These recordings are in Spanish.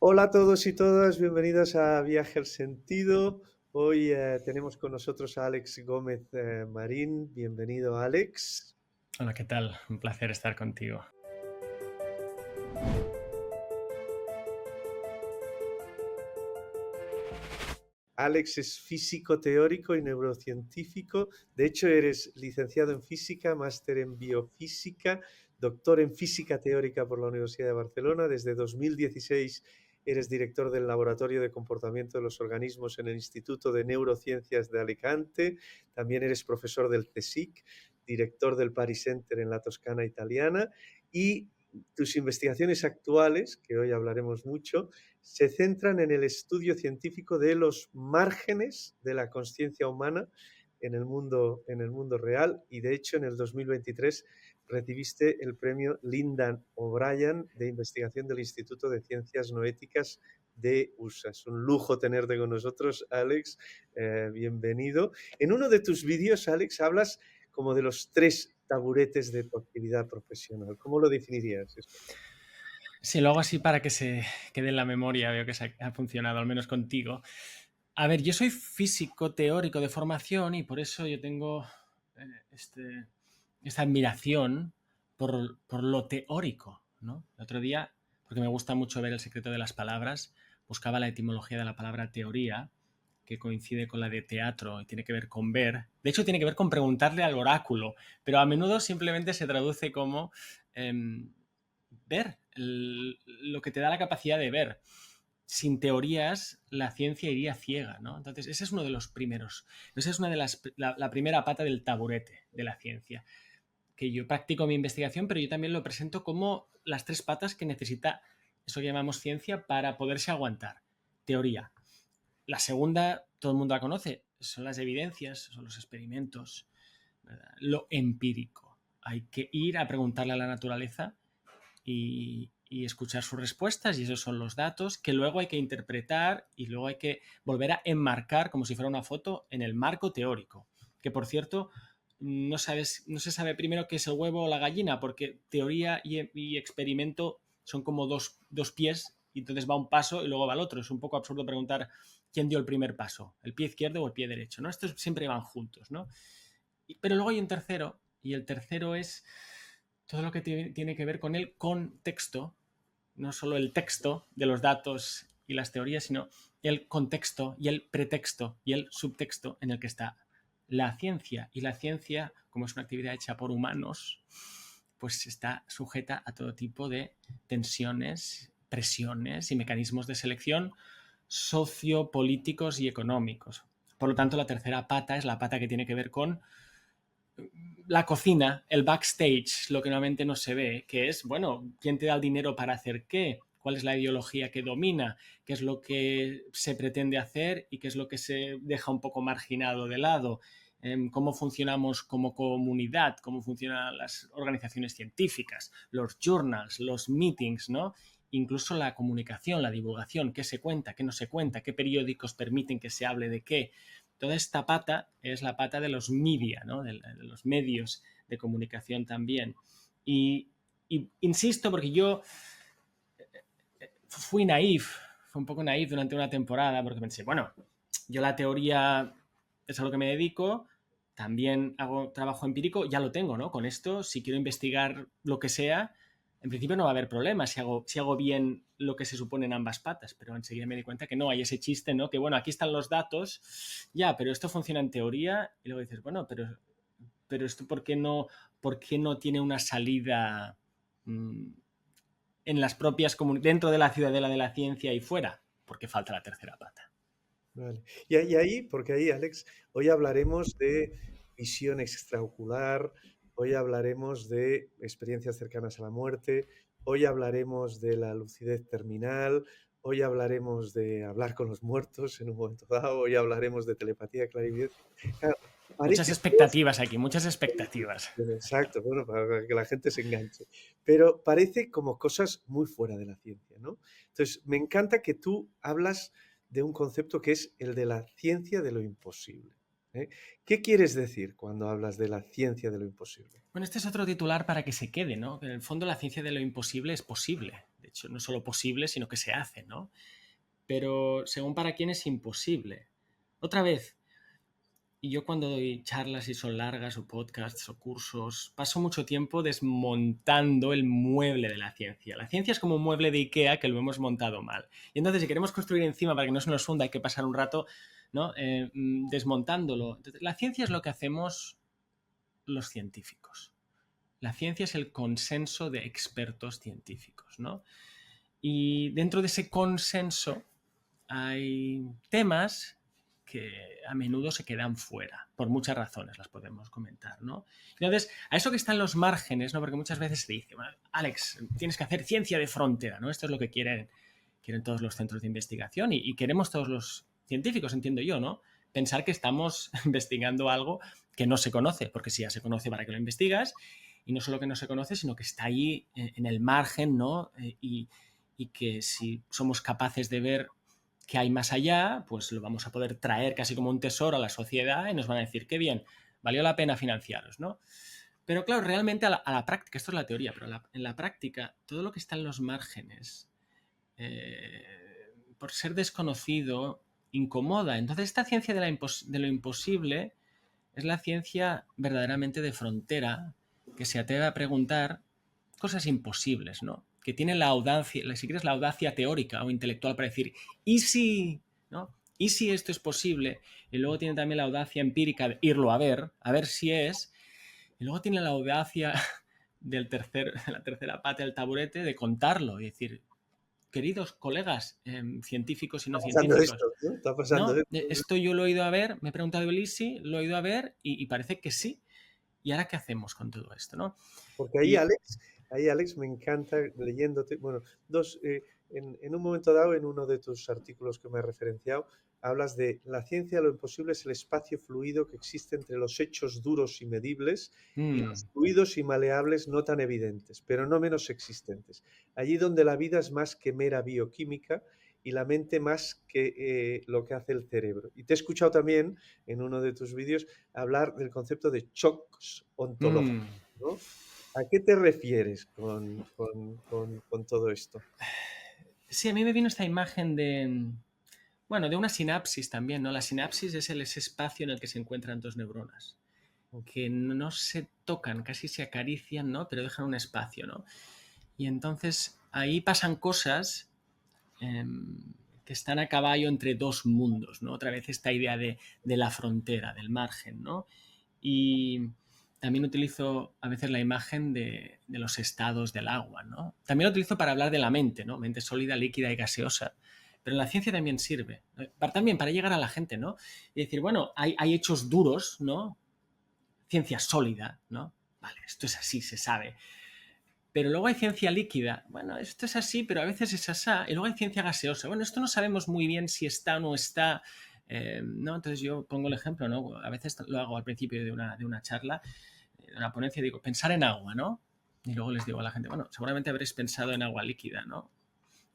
Hola a todos y todas, bienvenidos a Viaje al Sentido. Hoy tenemos con nosotros a Alex Gómez Marín. Bienvenido, Alex. Hola, ¿qué tal? Un placer estar contigo. Alex es físico teórico y neurocientífico. De hecho, eres licenciado en física, máster en biofísica, doctor en física teórica por la Universidad de Barcelona. Desde 2016 eres director del Laboratorio de Comportamiento de los Organismos en el Instituto de Neurociencias de Alicante. También eres profesor del CSIC, director del Paris Center en la Toscana italiana, y tus investigaciones actuales, que hoy hablaremos mucho, se centran en el estudio científico de los márgenes de la conciencia humana en el mundo real, y de hecho en el 2023 recibiste el premio Lyndon O'Brien de investigación del Instituto de Ciencias Noéticas de USA. Es un lujo tenerte con nosotros, Alex. Bienvenido. En uno de tus vídeos, Alex, hablas como de los tres taburetes de tu actividad profesional. ¿Cómo lo definirías esto? Si lo hago así para que se quede en la memoria, veo que ha funcionado, al menos contigo. A ver, yo soy físico teórico de formación y por eso yo tengo eh, este, esta admiración por lo teórico, ¿no? El otro día, porque me gusta mucho ver El secreto de las palabras, buscaba la etimología de la palabra teoría, que coincide con la de teatro y tiene que ver con ver. De hecho, tiene que ver con preguntarle al oráculo, pero a menudo simplemente se traduce como ver, lo que te da la capacidad de ver. Sin teorías, la ciencia iría ciega, ¿no? Entonces, ese es uno de los primeros. Esa es una de la primera pata del taburete de la ciencia. Que yo practico mi investigación, pero yo también lo presento como las tres patas que necesita eso que llamamos ciencia para poderse aguantar. Teoría. La segunda, todo el mundo la conoce, son las evidencias, son los experimentos, ¿verdad? Lo empírico. Hay que ir a preguntarle a la naturaleza y escuchar sus respuestas, y esos son los datos que luego hay que interpretar y luego hay que volver a enmarcar como si fuera una foto en el marco teórico. Que por cierto, no se sabe primero qué es el huevo o la gallina, porque teoría y experimento son como dos pies, y entonces va un paso y luego va el otro. Es un poco absurdo preguntar quién dio el primer paso, el pie izquierdo o el pie derecho, ¿no? Estos siempre van juntos, ¿no? Pero luego hay un tercero, y el tercero es todo lo que tiene que ver con el contexto, no solo el texto de los datos y las teorías, sino el contexto y el pretexto y el subtexto en el que está la ciencia. Y la ciencia, como es una actividad hecha por humanos, pues está sujeta a todo tipo de tensiones, presiones y mecanismos de selección sociopolíticos y económicos. Por lo tanto, la tercera pata es la pata que tiene que ver con la cocina, el backstage, lo que normalmente no se ve, que es, bueno, ¿quién te da el dinero para hacer qué? ¿Cuál es la ideología que domina? ¿Qué es lo que se pretende hacer y qué es lo que se deja un poco marginado de lado? ¿Cómo funcionamos como comunidad? ¿Cómo funcionan las organizaciones científicas? Los journals, los meetings, ¿no? Incluso la comunicación, la divulgación, qué se cuenta, qué no se cuenta, qué periódicos permiten que se hable de qué. Toda esta pata es la pata de los media, ¿no? De los medios de comunicación también. Y insisto, porque yo fui naif, fui un poco naif durante una temporada, porque pensé, bueno, yo la teoría es a lo que me dedico, también hago trabajo empírico, ya lo tengo, ¿no? Con esto, si quiero investigar lo que sea, en principio no va a haber problema si hago bien lo que se supone en ambas patas, pero enseguida me di cuenta que no, hay ese chiste, ¿no? Que bueno, aquí están los datos, ya, pero esto funciona en teoría, y luego dices, bueno, pero esto por qué no tiene una salida en las propias dentro de la ciudadela de la ciencia y fuera? Porque falta la tercera pata. Vale. Y ahí, porque ahí, Alex, hoy hablaremos de visión extraocular, hoy hablaremos de experiencias cercanas a la muerte, hoy hablaremos de la lucidez terminal, hoy hablaremos de hablar con los muertos en un momento dado, hoy hablaremos de telepatía, clarividencia. Claro, Muchas parece todo. expectativas aquí, muchas expectativas. Exacto, bueno, para que la gente se enganche. Pero parece como cosas muy fuera de la ciencia, ¿no? Entonces, me encanta que tú hablas de un concepto que es el de la ciencia de lo imposible. ¿Eh? ¿Qué quieres decir cuando hablas de la ciencia de lo imposible? Bueno, este es otro titular para que se quede, ¿no? En el fondo la ciencia de lo imposible es posible. De hecho, no solo posible, sino que se hace, ¿no? Pero según para quién es imposible. Otra vez, y yo cuando doy charlas y son largas o podcasts o cursos, paso mucho tiempo desmontando el mueble de la ciencia. La ciencia es como un mueble de IKEA que lo hemos montado mal. Y entonces si queremos construir encima para que no se nos hunda hay que pasar un rato, ¿no? Desmontándolo. Entonces, la ciencia es lo que hacemos los científicos. La ciencia es el consenso de expertos científicos, ¿no? Y dentro de ese consenso hay temas que a menudo se quedan fuera, por muchas razones las podemos comentar, ¿no? Entonces, a eso que están los márgenes, ¿no? Porque muchas veces se dice, bueno, Alex, tienes que hacer ciencia de frontera, ¿no? Esto es lo que quieren todos los centros de investigación y queremos todos los científicos, entiendo yo, ¿no? Pensar que estamos investigando algo que no se conoce, porque si ya se conoce, ¿para qué lo investigas? Y no solo que no se conoce, sino que está ahí en el margen, ¿no? Y que si somos capaces de ver que hay más allá, pues lo vamos a poder traer casi como un tesoro a la sociedad y nos van a decir, qué bien, valió la pena financiaros, ¿no? Pero claro, realmente a la práctica, esto es la teoría, pero en la práctica, todo lo que está en los márgenes, por ser desconocido, incomoda. Entonces, esta ciencia de lo imposible es la ciencia verdaderamente de frontera que se atreve a preguntar cosas imposibles, ¿no? Que tiene la audacia, si quieres, la audacia teórica o intelectual para decir, ¿y si, ¿no? ¿Y si esto es posible? Y luego tiene también la audacia empírica de irlo a ver si es. Y luego tiene la audacia de la tercera pata del taburete de contarlo y decir, queridos colegas científicos y no Está pasando científicos, esto, ¿no? Está pasando ¿no? esto. Esto yo lo he ido a ver, me he preguntado el ISI, lo he ido a ver y parece que sí. ¿Y ahora qué hacemos con todo esto, no? Porque Y, ahí Alex, me encanta leyéndote, bueno, en un momento dado, en uno de tus artículos que me has referenciado, hablas de la ciencia de lo imposible es el espacio fluido que existe entre los hechos duros y medibles y los fluidos y maleables no tan evidentes, pero no menos existentes. Allí donde la vida es más que mera bioquímica y la mente más que lo que hace el cerebro. Y te he escuchado también en uno de tus vídeos hablar del concepto de shocks ontológicos, ¿no? ¿A qué te refieres con todo esto? sí, a mí me vino esta imagen bueno, de una sinapsis también, ¿no? La sinapsis es ese espacio en el que se encuentran dos neuronas, que no se tocan, casi se acarician, ¿no? Pero dejan un espacio, ¿no? Y entonces ahí pasan cosas que están a caballo entre dos mundos, ¿no? Otra vez esta idea de la frontera, del margen, ¿no? Y también utilizo a veces la imagen de los estados del agua, ¿no? También lo utilizo para hablar de la mente, ¿no? Mente sólida, líquida y gaseosa. Pero en la ciencia también sirve, ¿no? También para llegar a la gente, ¿no? Y decir, bueno, hay hechos duros, ¿no? Ciencia sólida, ¿no? Vale, esto es así, se sabe. Pero luego hay ciencia líquida. Bueno, esto es así, pero a veces es asá. Y luego hay ciencia gaseosa. Bueno, esto no sabemos muy bien si está o no está. ¿No? Entonces yo pongo el ejemplo, ¿no? A veces lo hago al principio de una charla, de una ponencia, digo, pensar en agua, ¿no? Y luego les digo a la gente, bueno, seguramente habréis pensado en agua líquida, ¿no?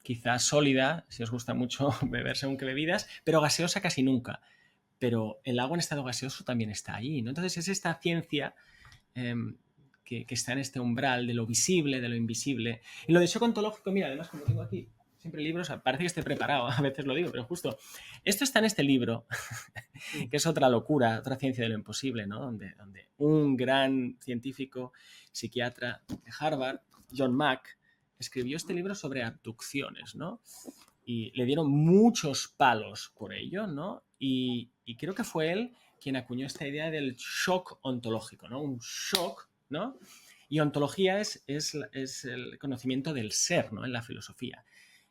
Quizás sólida, si os gusta mucho beber según qué bebidas, pero gaseosa casi nunca. Pero el agua en estado gaseoso también está ahí, ¿no? Entonces es esta ciencia eh, que está en este umbral de lo visible, de lo invisible. Y lo de shock ontológico, mira, además como tengo aquí siempre libros, parece que esté preparado, a veces lo digo, pero justo, esto está en este libro, que es otra locura, otra ciencia de lo imposible, ¿no? Donde un gran científico, psiquiatra de Harvard, John Mack, escribió este libro sobre abducciones, ¿no? Y le dieron muchos palos por ello, ¿no? Y creo que fue él quien acuñó esta idea del shock ontológico, ¿no? Un shock, ¿no? Y ontología es el conocimiento del ser, ¿no? En la filosofía.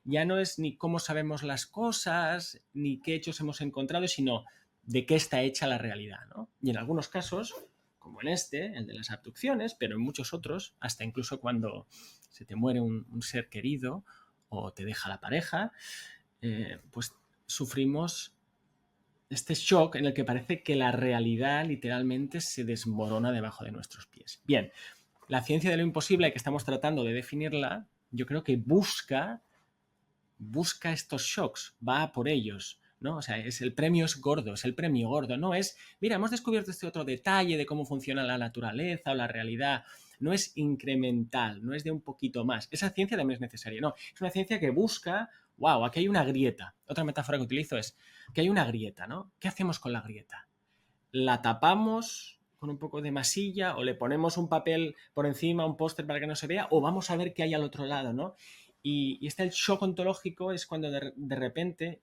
Ya no es ni cómo sabemos las cosas, ni qué hechos hemos encontrado, sino de qué está hecha la realidad, ¿no? Y en algunos casos, como en este, el de las abducciones, pero en muchos otros, hasta incluso cuando se te muere un ser querido o te deja la pareja, pues sufrimos este shock en el que parece que la realidad literalmente se desmorona debajo de nuestros pies. Bien, la ciencia de lo imposible que estamos tratando de definirla, yo creo que busca estos shocks, va a por ellos, ¿no? O sea, el premio es gordo, es el premio gordo, no es, mira, hemos descubierto este otro detalle de cómo funciona la naturaleza o la realidad no es incremental, no es de un poquito más. Esa ciencia también es necesaria, no, es una ciencia que busca, wow, aquí hay una grieta. Otra metáfora que utilizo es que hay una grieta, ¿no? ¿Qué hacemos con la grieta? ¿La tapamos con un poco de masilla o le ponemos un papel por encima, un póster para que no se vea, o vamos a ver qué hay al otro lado, ¿no? Y el shock ontológico es cuando de repente,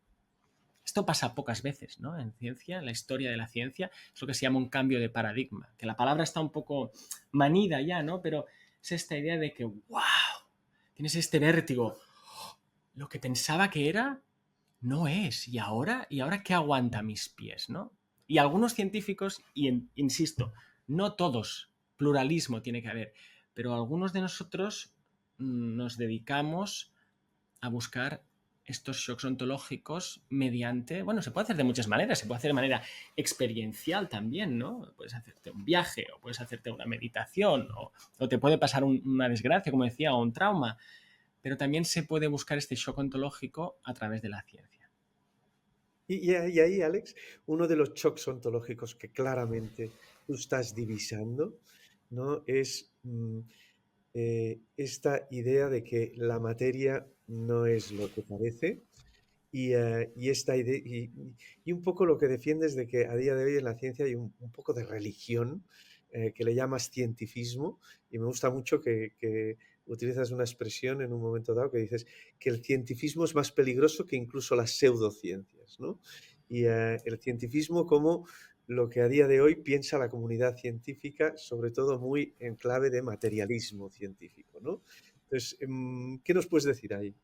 esto pasa pocas veces, ¿no? En ciencia, en la historia de la ciencia, es lo que se llama un cambio de paradigma, que la palabra está un poco manida ya, ¿no? Pero es esta idea de que, wow, tienes este vértigo, lo que pensaba que era, no es, y ahora qué aguanta mis pies, ¿no? Y algunos científicos, insisto, no todos, pluralismo tiene que haber, pero algunos de nosotros nos dedicamos a buscar estos shocks ontológicos mediante, bueno, se puede hacer de muchas maneras, se puede hacer de manera experiencial también, ¿no? Puedes hacerte un viaje o puedes hacerte una meditación o te puede pasar una desgracia, como decía, o un trauma, pero también se puede buscar este shock ontológico a través de la ciencia. Y ahí, Alex, uno de los shocks ontológicos que claramente tú estás divisando, ¿no? Es esta idea de que la materia no es lo que parece y esta idea, y un poco lo que defiendes de que a día de hoy en la ciencia hay un poco de religión que le llamas cientifismo, y me gusta mucho que utilizas una expresión en un momento dado que dices que el cientifismo es más peligroso que incluso las pseudociencias, ¿no? Y el cientifismo como lo que a día de hoy piensa la comunidad científica, sobre todo muy en clave de materialismo científico, ¿no? Entonces, ¿qué nos puedes decir ahí?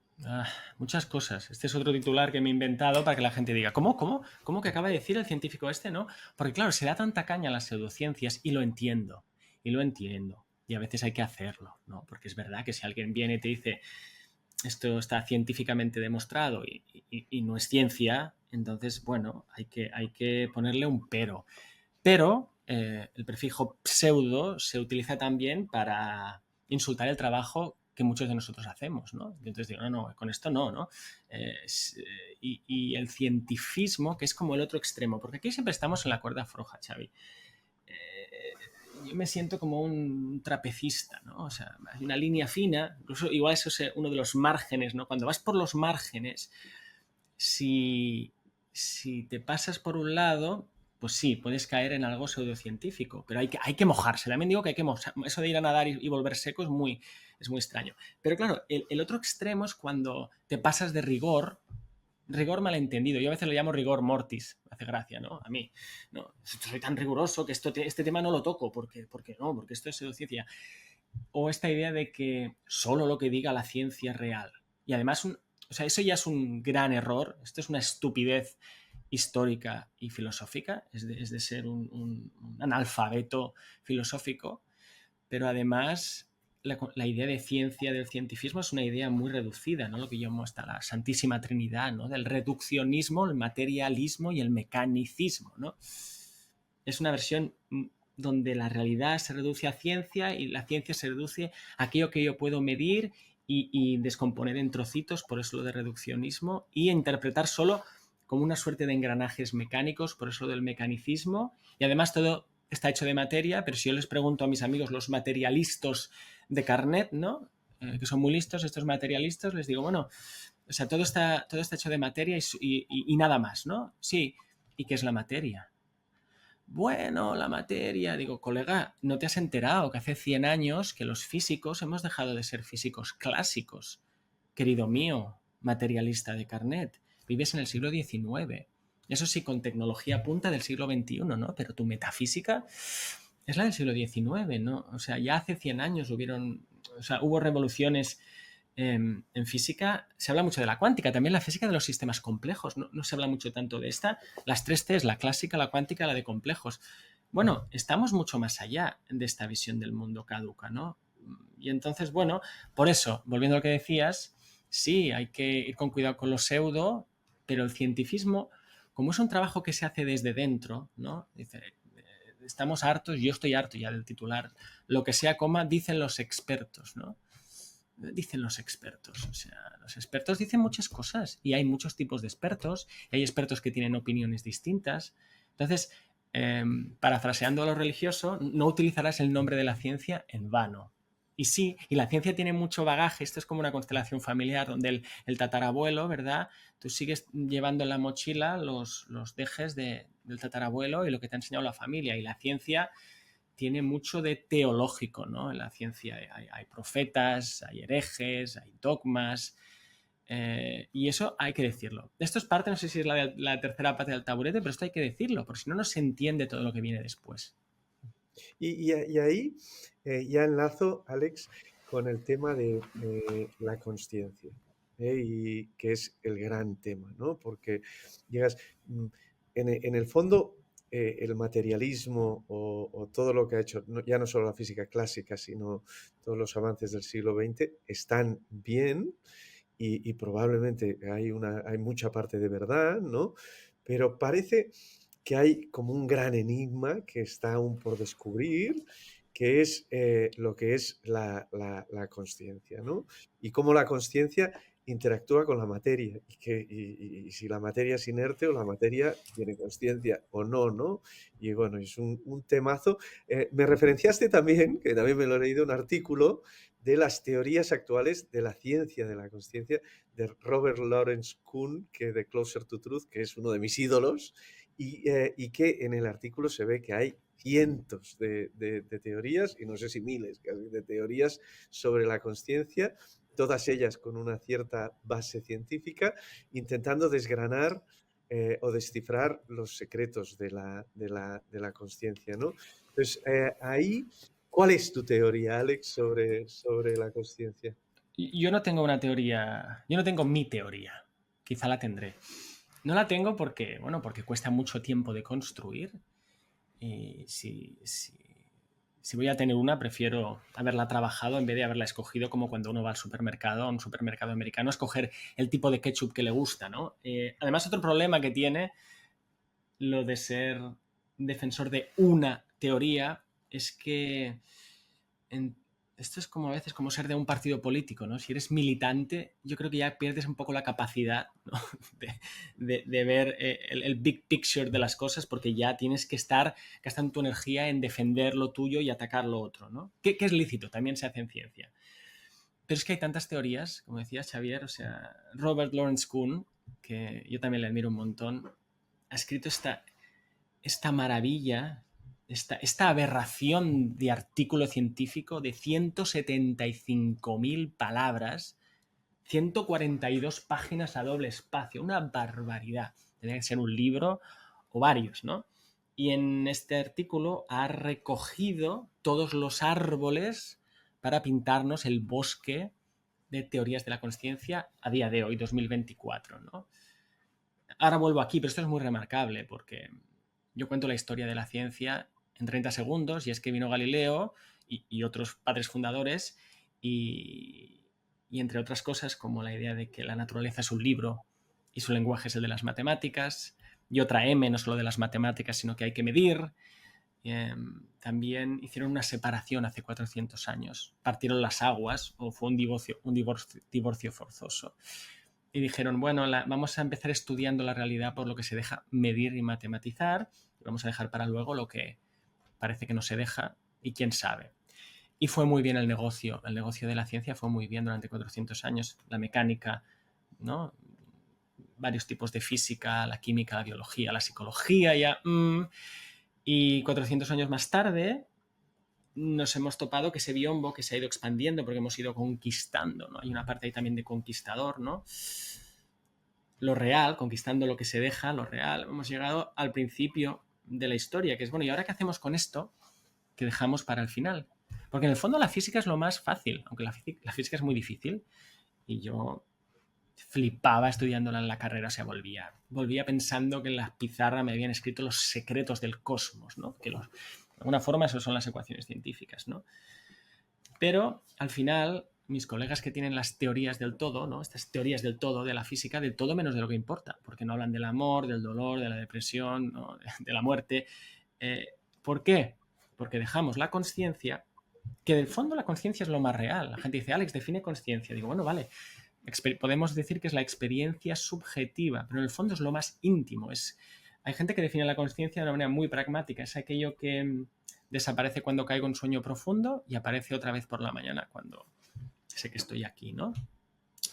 Muchas cosas. Este es otro titular que me he inventado para que la gente diga, ¿Cómo que acaba de decir el científico este, no? Porque claro, se da tanta caña a las pseudociencias y lo entiendo, y lo entiendo. Y a veces hay que hacerlo, ¿no? Porque es verdad que si alguien viene y te dice, esto está científicamente demostrado y no es ciencia, entonces, bueno, hay que ponerle un pero. Pero el prefijo pseudo se utiliza también para insultar el trabajo que muchos de nosotros hacemos, ¿no? Entonces digo, no, con esto no, ¿no? Y el cientifismo, que es como el otro extremo, porque aquí siempre estamos en la cuerda floja, Xavi. Yo me siento como un trapecista, ¿no? O sea, hay una línea fina, incluso igual eso es uno de los márgenes, ¿no? Cuando vas por los márgenes, si te pasas por un lado, pues sí, puedes caer en algo pseudocientífico, pero hay que mojarse. También digo que hay que mojarse. Eso de ir a nadar y volver seco es muy extraño. Pero claro, el otro extremo es cuando te pasas de rigor malentendido. Yo a veces lo llamo rigor mortis, me hace gracia, ¿no? A mí, no, soy tan riguroso que este tema no lo toco, porque no, porque esto es pseudociencia. O esta idea de que solo lo que diga la ciencia es real. Y además, o sea, eso ya es un gran error, esto es una estupidez histórica y filosófica, es de ser un analfabeto filosófico, pero además la idea de ciencia, del cientifismo, es una idea muy reducida, ¿no? Lo que yo llamo hasta la Santísima Trinidad, ¿no? Del reduccionismo, el materialismo y el mecanicismo, ¿no? Es una versión donde la realidad se reduce a ciencia y la ciencia se reduce a aquello que yo puedo medir y descomponer en trocitos, por eso lo de reduccionismo, y interpretar solo como una suerte de engranajes mecánicos, por eso lo del mecanicismo, y además todo está hecho de materia, pero si yo les pregunto a mis amigos, los materialistas de carnet, ¿no? Que son muy listos, estos materialistas, les digo, bueno, o sea, todo está hecho de materia y nada más, ¿no? Sí, ¿y qué es la materia? Bueno, la materia. Digo, colega, ¿no te has enterado que hace 100 años que los físicos hemos dejado de ser físicos clásicos? Querido mío, materialista de carnet, vives en el siglo XIX. Eso sí, con tecnología punta del siglo XXI, ¿no? Pero tu metafísica es la del siglo XIX, ¿no? O sea, ya hace 100 años hubo revoluciones en física. Se habla mucho de la cuántica, también la física de los sistemas complejos. No se habla mucho tanto de esta. Las 3 T's, la clásica, la cuántica, la de complejos. Bueno, estamos mucho más allá de esta visión del mundo caduca, ¿no? Y entonces, bueno, por eso, volviendo a lo que decías, sí, hay que ir con cuidado con lo pseudo, pero el cientifismo, como es un trabajo que se hace desde dentro, ¿no? Dice, estamos hartos, yo estoy harto ya del titular, lo que sea, coma, dicen los expertos, ¿no? Dicen los expertos, o sea, los expertos dicen muchas cosas y hay muchos tipos de expertos, y hay expertos que tienen opiniones distintas. Entonces, parafraseando a lo religioso, no utilizarás el nombre de la ciencia en vano. Y sí, y la ciencia tiene mucho bagaje, esto es como una constelación familiar donde el tatarabuelo, ¿verdad? Tú sigues llevando en la mochila los dejes del tatarabuelo y lo que te ha enseñado la familia. Y la ciencia tiene mucho de teológico, ¿no? En la ciencia hay profetas, hay herejes, hay dogmas, y eso hay que decirlo. Esto es parte, no sé si es la tercera parte del taburete, pero esto hay que decirlo, porque si no, no se entiende todo lo que viene después. Y ahí ya enlazo, Alex, con el tema de la consciencia, y que es el gran tema, ¿no? Porque llegas, en el fondo, el materialismo o todo lo que ha hecho, ya no solo la física clásica, sino todos los avances del siglo XX, están bien y probablemente hay mucha parte de verdad, ¿no? Pero parece que hay como un gran enigma que está aún por descubrir, que es lo que es la consciencia, ¿no? Y cómo la consciencia interactúa con la materia y si la materia es inerte o la materia tiene consciencia o no, ¿no? Y bueno, es un temazo. Me referenciaste también, que también me lo he leído, un artículo de las teorías actuales de la ciencia de la consciencia de Robert Lawrence Kuhn, que de Closer to Truth, que es uno de mis ídolos, y que en el artículo se ve que hay cientos de teorías, y no sé si miles casi, de teorías sobre la consciencia, todas ellas con una cierta base científica, intentando desgranar o descifrar los secretos de la consciencia, ¿no? Entonces, ahí, ¿cuál es tu teoría, Alex, sobre la consciencia? Yo no tengo una teoría, yo no tengo mi teoría, quizá la tendré. No la tengo porque, bueno, porque cuesta mucho tiempo de construir. Y si voy a tener una, prefiero haberla trabajado en vez de haberla escogido, como cuando uno va al supermercado, a un supermercado americano, a escoger el tipo de ketchup que le gusta, ¿no? Además, otro problema que tiene lo de ser defensor de una teoría es que en, esto es como a veces como ser de un partido político, ¿no? Si eres militante, yo creo que ya pierdes un poco la capacidad, ¿no? de ver el big picture de las cosas, porque ya tienes que estar gastando tu energía en defender lo tuyo y atacar lo otro, ¿no? Que es lícito, también se hace en ciencia. Pero es que hay tantas teorías, como decía Xavier, o sea, Robert Lawrence Kuhn, que yo también le admiro un montón, ha escrito esta maravilla, esta aberración de artículo científico de 175.000 palabras, 142 páginas a doble espacio, una barbaridad. Tendría que ser un libro o varios, ¿no? Y en este artículo ha recogido todos los árboles para pintarnos el bosque de teorías de la consciencia a día de hoy, 2024, ¿no? Ahora vuelvo aquí, pero esto es muy remarcable porque yo cuento la historia de la ciencia en 30 segundos y es que vino Galileo y otros padres fundadores y entre otras cosas como la idea de que la naturaleza es un libro y su lenguaje es el de las matemáticas y otra M, no solo de las matemáticas, sino que hay que medir. También hicieron una separación hace 400 años, partieron las aguas o fue un divorcio forzoso. Y dijeron, bueno, vamos a empezar estudiando la realidad por lo que se deja medir y matematizar, y vamos a dejar para luego lo que parece que no se deja y quién sabe. Y fue muy bien el negocio de la ciencia fue muy bien durante 400 años, la mecánica, ¿no? Varios tipos de física, la química, la biología, la psicología, ya. Y 400 años más tarde nos hemos topado que ese biombo que se ha ido expandiendo porque hemos ido conquistando, ¿no? Hay una parte ahí también de conquistador, ¿no? Lo real, conquistando lo que se deja, lo real. Hemos llegado al principio de la historia, que es, bueno, ¿y ahora qué hacemos con esto que dejamos para el final? Porque en el fondo la física es lo más fácil, aunque la física es muy difícil. Y yo flipaba estudiándola en la carrera, o sea, volvía pensando que en las pizarras me habían escrito los secretos del cosmos, ¿no? Que de alguna forma eso son las ecuaciones científicas, ¿no? Pero al final, mis colegas que tienen las teorías del todo, ¿no? Estas teorías del todo de la física, del todo menos de lo que importa, porque no hablan del amor, del dolor, de la depresión, ¿no? De la muerte. ¿Por qué? Porque dejamos la consciencia, que del fondo la consciencia es lo más real. La gente dice, Alex, define consciencia. Digo, bueno, vale, podemos decir que es la experiencia subjetiva, pero en el fondo es lo más íntimo, es Hay gente que define la conciencia de una manera muy pragmática. Es aquello que desaparece cuando caigo en sueño profundo y aparece otra vez por la mañana cuando sé que estoy aquí, ¿no?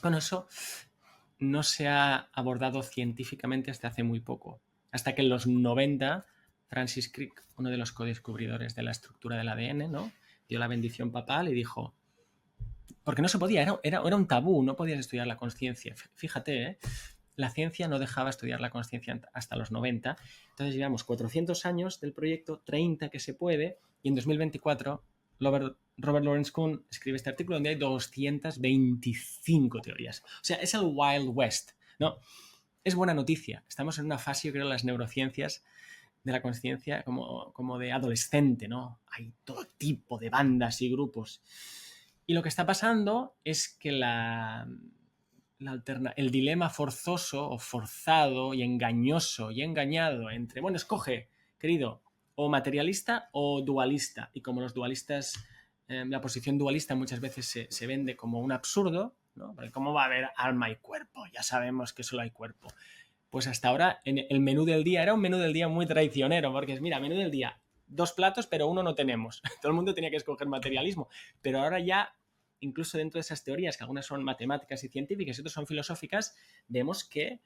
Bueno, eso no se ha abordado científicamente hasta hace muy poco. Hasta que en los 90, Francis Crick, uno de los codescubridores de la estructura del ADN, ¿no? Dio la bendición papal y dijo, porque no se podía, era un tabú, no podías estudiar la conciencia. Fíjate, ¿eh? La ciencia no dejaba estudiar la conciencia hasta los 90. Entonces llevamos 400 años del proyecto, 30 que se puede, y en 2024 Robert Lawrence Kuhn escribe este artículo donde hay 225 teorías. O sea, es el Wild West, ¿no? Es buena noticia. Estamos en una fase, yo creo, de las neurociencias de la conciencia como de adolescente, ¿no? Hay todo tipo de bandas y grupos. Y lo que está pasando es que el dilema forzoso o forzado y engañoso y engañado entre, bueno, escoge, querido, o materialista o dualista. Y como los dualistas, la posición dualista muchas veces se vende como un absurdo, ¿no? Porque ¿cómo va a haber alma y cuerpo? Ya sabemos que solo hay cuerpo. Pues hasta ahora el menú del día era un menú del día muy traicionero, porque es, mira, menú del día, 2 platos, pero uno no tenemos. Todo el mundo tenía que escoger materialismo. Pero ahora ya, incluso dentro de esas teorías, que algunas son matemáticas y científicas y otras son filosóficas, vemos que,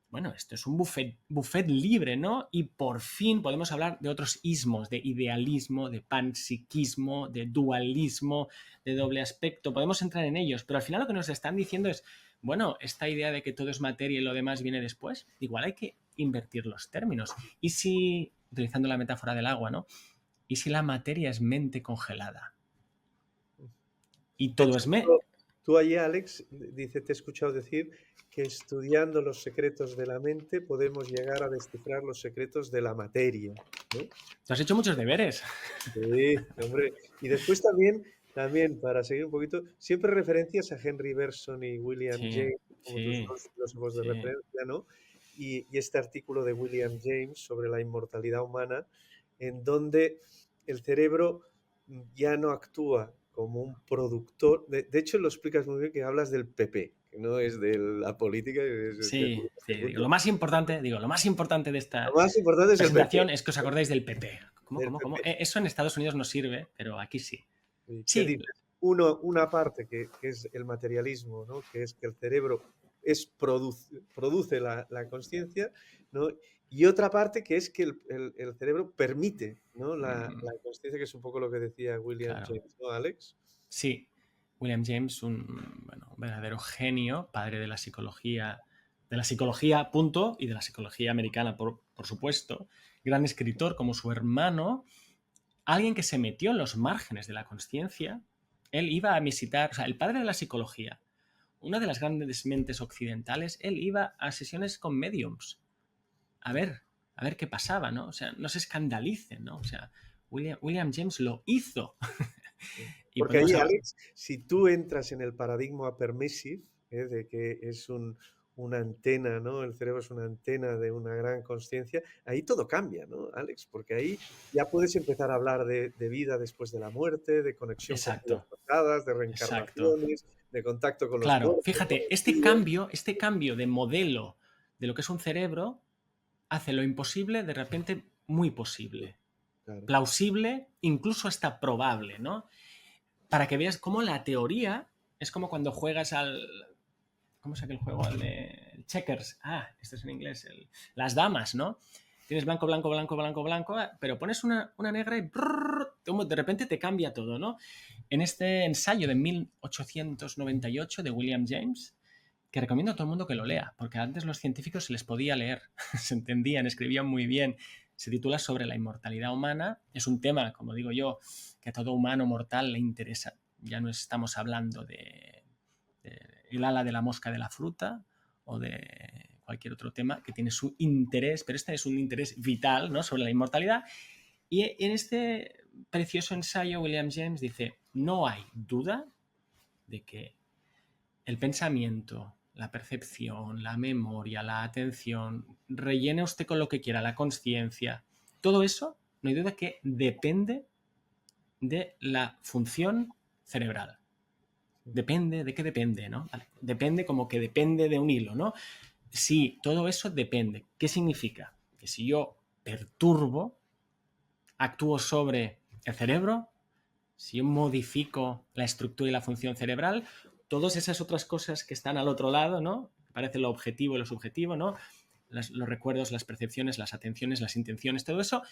bueno, esto es un buffet libre, ¿no? Y por fin podemos hablar de otros ismos, de idealismo, de panpsiquismo, de dualismo, de doble aspecto. Podemos entrar en ellos, pero al final lo que nos están diciendo es, bueno, esta idea de que todo es materia y lo demás viene después, igual hay que invertir los términos. Y si, utilizando la metáfora del agua, ¿no? ¿Y si la materia es mente congelada? Y De todo hecho, es mente. tú allí, Alex, dice, te he escuchado decir que estudiando los secretos de la mente podemos llegar a descifrar los secretos de la materia, ¿no? Tú has hecho muchos deberes. Sí, hombre. Y después también, para seguir un poquito, siempre referencias a Henry Bergson y William Sí, James como tus sí, dos filósofos de sí. referencia, ¿no? Y este artículo de William James sobre la inmortalidad humana, en donde el cerebro ya no actúa como un productor. De hecho, lo explicas muy bien que hablas del PP, que no es de la política, es de Sí, sí, lo más importante de Lo esta más importante es el PP, presentación es que os acordéis del PP. ¿Cómo, del cómo, cómo? PP. Eso en Estados Unidos no sirve, pero aquí sí. Sí, ¿qué Sí, dices? Una parte que es el materialismo, ¿no? Que es que el cerebro produce la consciencia, ¿no? Y otra parte que es que el cerebro permite, ¿no? La consciencia, que es un poco lo que decía William claro. James, ¿no, Alex? Sí, William James, un verdadero genio, padre de la psicología, punto, y de la psicología americana, por supuesto. Gran escritor como su hermano, alguien que se metió en los márgenes de la consciencia. Él iba a visitar, o sea, el padre de la psicología, una de las grandes mentes occidentales, él iba a sesiones con mediums a ver qué pasaba, ¿no? O sea, no se escandalicen, ¿no? O sea, William James lo hizo. Y Porque podemos ahí, hablar. Alex, si tú entras en el paradigma permissive, de que es una antena, ¿no? El cerebro es una antena de una gran consciencia, ahí todo cambia, ¿no, Alex? Porque ahí ya puedes empezar a hablar de vida después de la muerte, de conexión con vidas Exacto, pasadas, de exacto. reencarnaciones, de contacto con los Claro, muertos, con fíjate, los vivos. este cambio de modelo de lo que es un cerebro hace lo imposible de repente muy posible, Claro. plausible, incluso hasta probable, ¿no? Para que veas cómo la teoría es como cuando juegas al, ¿cómo se llama el juego? El checkers. Esto es en inglés. Las damas, ¿no? Tienes blanco, blanco, blanco, blanco, blanco, pero pones una negra y de repente te cambia todo, ¿no? En este ensayo de 1898 de William James, que recomiendo a todo el mundo que lo lea, porque antes los científicos se les podía leer, se entendían, escribían muy bien. Se titula Sobre la inmortalidad humana. Es un tema, como digo yo, que a todo humano mortal le interesa. Ya no estamos hablando de el ala de la mosca de la fruta o de cualquier otro tema que tiene su interés, pero este es un interés vital, ¿no? Sobre la inmortalidad. Y en este precioso ensayo William James dice, no hay duda de que el pensamiento, la percepción, la memoria, la atención, rellene usted con lo que quiera, la conciencia, todo eso, no hay duda que depende de la función cerebral. Depende, ¿de qué depende? ¿No? Vale. Depende como que depende de un hilo, ¿no? Sí, todo eso depende. ¿Qué significa? que si yo perturbo, actúo sobre el cerebro, si yo modifico la estructura y la función cerebral, todas esas otras cosas que están al otro lado, ¿no? Parece lo objetivo y lo subjetivo, ¿no? Los recuerdos, las percepciones, las atenciones, las intenciones, todo eso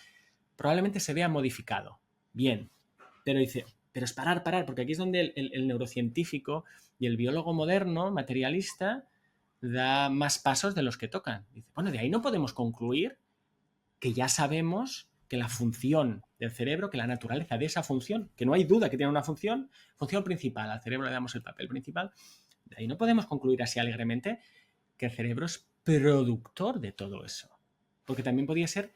probablemente se vea modificado. Bien, pero dice, pero es parar, porque aquí es donde el neurocientífico y el biólogo moderno, materialista, da más pasos de los que tocan. Dice, bueno, de ahí no podemos concluir que ya sabemos que la función del cerebro, que la naturaleza de esa función, que no hay duda que tiene una función principal, al cerebro le damos el papel principal, de ahí no podemos concluir así alegremente que el cerebro es productor de todo eso. Porque también podría ser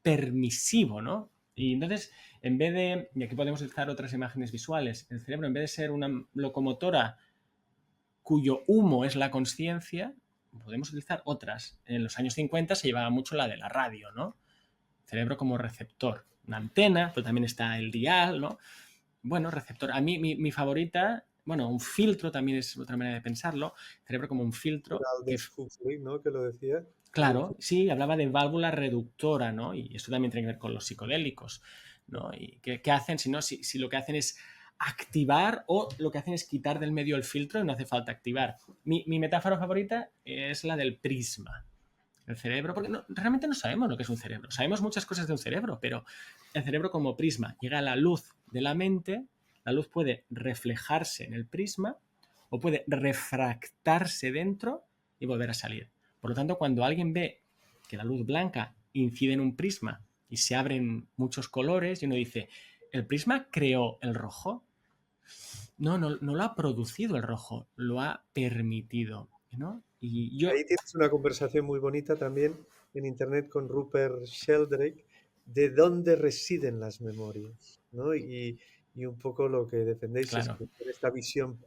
permisivo, ¿no? Y entonces, en vez de, y aquí podemos utilizar otras imágenes visuales, el cerebro en vez de ser una locomotora cuyo humo es la consciencia, podemos utilizar otras. En los años 50 se llevaba mucho la de la radio, ¿no? Cerebro como receptor. Una antena, pero también está el dial, ¿no? Bueno, receptor. A mí, mi favorita, bueno, un filtro también es otra manera de pensarlo. Cerebro como un filtro. Aldous Huxley, ¿no? Que lo decía. Claro, sí, hablaba de válvula reductora, ¿no? Y esto también tiene que ver con los psicodélicos, ¿no? ¿Y qué hacen? Si lo que hacen es activar o lo que hacen es quitar del medio el filtro y no hace falta activar. Mi metáfora favorita es la del prisma. El cerebro, porque realmente no sabemos lo que es un cerebro. Sabemos muchas cosas de un cerebro, pero el cerebro como prisma llega a la luz de la mente, la luz puede reflejarse en el prisma o puede refractarse dentro y volver a salir. Por lo tanto, cuando alguien ve que la luz blanca incide en un prisma y se abren muchos colores, y uno dice, ¿el prisma creó el rojo? No lo ha producido el rojo, lo ha permitido, ¿no? Y yo... Ahí tienes una conversación muy bonita también en internet con Rupert Sheldrake de dónde residen las memorias, ¿no? Y un poco lo que defendéis es Claro. que en esta visión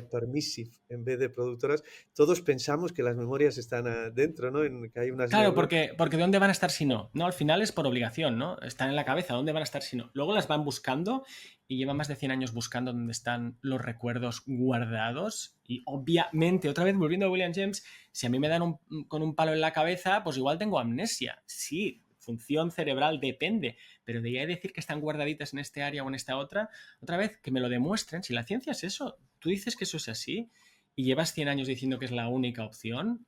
permissive en vez de productoras, todos pensamos que las memorias están adentro, ¿no? Que hay unas Claro, neuronas. porque ¿dónde van a estar si no? No, al final es por obligación, ¿no? Están en la cabeza, ¿dónde van a estar si no? Luego las van buscando y llevan más de 100 años buscando dónde están los recuerdos guardados. Y obviamente, otra vez volviendo a William James, si a mí me dan con un palo en la cabeza, pues igual tengo amnesia. Sí, función cerebral depende, pero de ahí a decir que están guardaditas en este área o en esta otra vez que me lo demuestren. Si la ciencia es eso, tú dices que eso es así y llevas 100 años diciendo que es la única opción,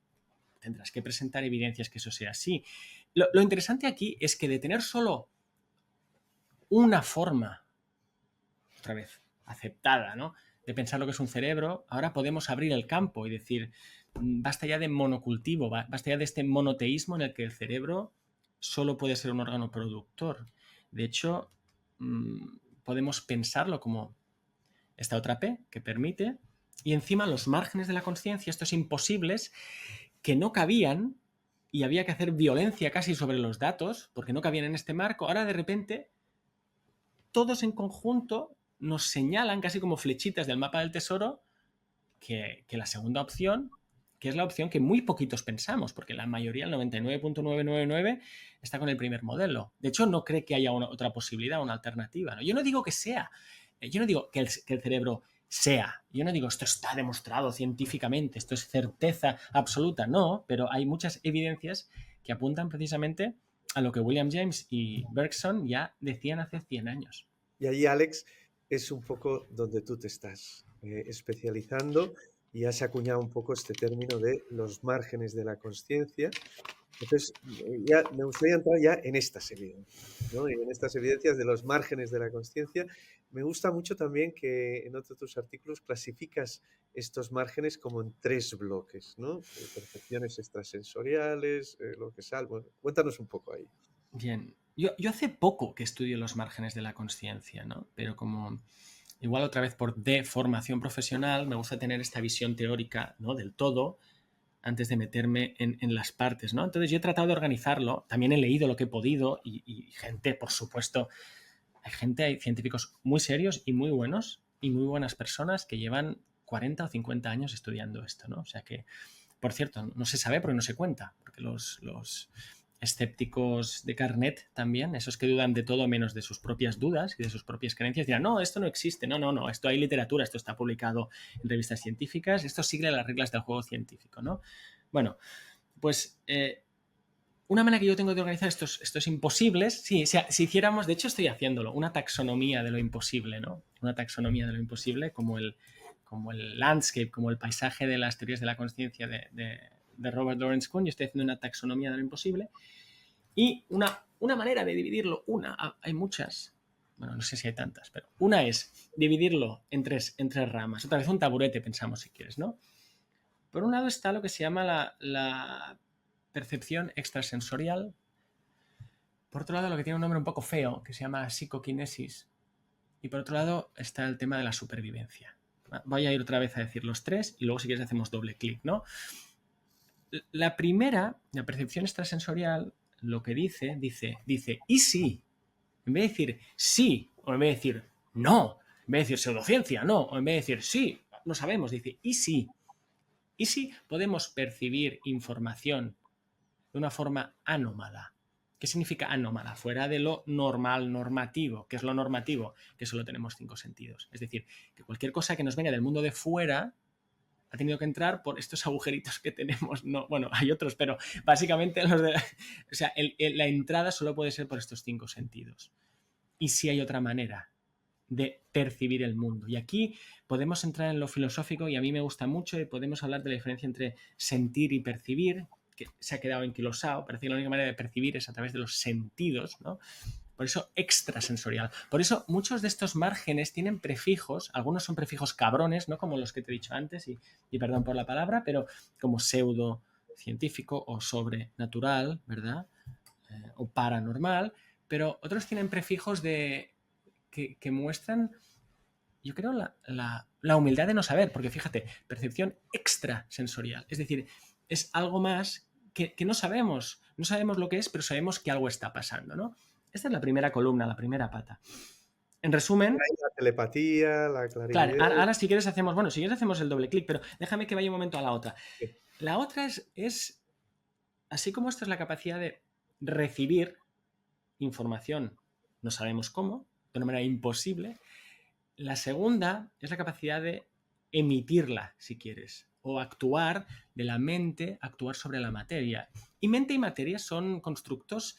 tendrás que presentar evidencias que eso sea así. Lo interesante aquí es que de tener solo una forma, otra vez, aceptada, ¿no?, de pensar lo que es un cerebro, ahora podemos abrir el campo y decir, basta ya de monocultivo, basta ya de este monoteísmo en el que el cerebro solo puede ser un órgano productor. De hecho, podemos pensarlo como esta otra P que permite, y encima los márgenes de la conciencia, estos imposibles, que no cabían y había que hacer violencia casi sobre los datos porque no cabían en este marco, ahora de repente todos en conjunto nos señalan casi como flechitas del mapa del tesoro que la segunda opción, que es la opción que muy poquitos pensamos, porque la mayoría, el 99.999, está con el primer modelo. De hecho, no cree que haya otra posibilidad, una alternativa, ¿no? Yo no digo que sea, yo no digo que el cerebro sea, yo no digo esto está demostrado científicamente, esto es certeza absoluta, no, pero hay muchas evidencias que apuntan precisamente a lo que William James y Bergson ya decían hace 100 años. Y ahí, Alex, es un poco donde tú te estás especializando y has acuñado un poco este término de los márgenes de la consciencia. Entonces, ya me gustaría entrar ya en estas evidencias, ¿no? Y en estas evidencias de los márgenes de la consciencia. Me gusta mucho también que en otros de tus artículos clasificas estos márgenes como en 3 bloques, ¿no? Percepciones extrasensoriales, lo que sea. Bueno, cuéntanos un poco ahí. Bien, yo hace poco que estudio los márgenes de la consciencia, ¿no? Pero como igual otra vez por formación profesional, me gusta tener esta visión teórica, ¿no?, del todo antes de meterme en las partes, ¿no? Entonces yo he tratado de organizarlo, también he leído lo que he podido y gente, por supuesto, hay científicos muy serios y muy buenos y muy buenas personas que llevan 40 o 50 años estudiando esto, ¿no? O sea que, por cierto, no se sabe porque no se cuenta, porque los escépticos de carnet también, esos que dudan de todo menos de sus propias dudas y de sus propias creencias, dirán, no, esto no existe, no, esto hay literatura, esto está publicado en revistas científicas, esto sigue las reglas del juego científico, ¿no? Bueno, pues una manera que yo tengo de organizar estos imposibles, sí, si hiciéramos, de hecho estoy haciéndolo, una taxonomía de lo imposible, ¿no? Una taxonomía de lo imposible como el landscape, como el paisaje de las teorías de la conciencia de Robert Lawrence Kuhn. Yo estoy haciendo una taxonomía de lo imposible. Y una manera de dividirlo, hay muchas, bueno, no sé si hay tantas, pero una es dividirlo en tres ramas. Otra vez un taburete, pensamos, si quieres, ¿no? Por un lado está lo que se llama la percepción extrasensorial. Por otro lado, lo que tiene un nombre un poco feo, que se llama psicoquinesis. Y por otro lado está el tema de la supervivencia. Voy a ir otra vez a decir los tres y luego si quieres hacemos doble clic, ¿no? La primera, la percepción extrasensorial, lo que dice, ¿y si? En vez de decir sí, o en vez de decir no, en vez de decir pseudociencia, no, o en vez de decir sí, no sabemos, dice ¿y si? ¿Y si podemos percibir información de una forma anómala? ¿Qué significa anómala? Fuera de lo normal, normativo. ¿Qué es lo normativo? Que solo tenemos 5 sentidos. Es decir, que cualquier cosa que nos venga del mundo de fuera ha tenido que entrar por estos agujeritos que tenemos. No, bueno, hay otros, pero básicamente la entrada solo puede ser por estos 5 sentidos. ¿Y si hay otra manera de percibir el mundo? Y aquí podemos entrar en lo filosófico y a mí me gusta mucho y podemos hablar de la diferencia entre sentir y percibir, que se ha quedado enquilosado. Parece que la única manera de percibir es a través de los sentidos, ¿no? Por eso extrasensorial. Por eso muchos de estos márgenes tienen prefijos, algunos son prefijos cabrones, no como los que te he dicho antes, y perdón por la palabra, pero como pseudo científico o sobrenatural, ¿verdad? O paranormal, pero otros tienen prefijos que muestran, yo creo, la humildad de no saber, porque fíjate, percepción extrasensorial, es decir, es algo más que no sabemos lo que es, pero sabemos que algo está pasando, ¿no? Esta es la primera columna, la primera pata. En resumen... La telepatía, la Claro, clarividencia. ahora si quieres hacemos el doble clic, pero déjame que vaya un momento a la otra. La otra es así como esta es la capacidad de recibir información, no sabemos cómo, de una manera imposible. La segunda es la capacidad de emitirla, si quieres, o actuar de la mente, actuar sobre la materia. Y mente y materia son constructos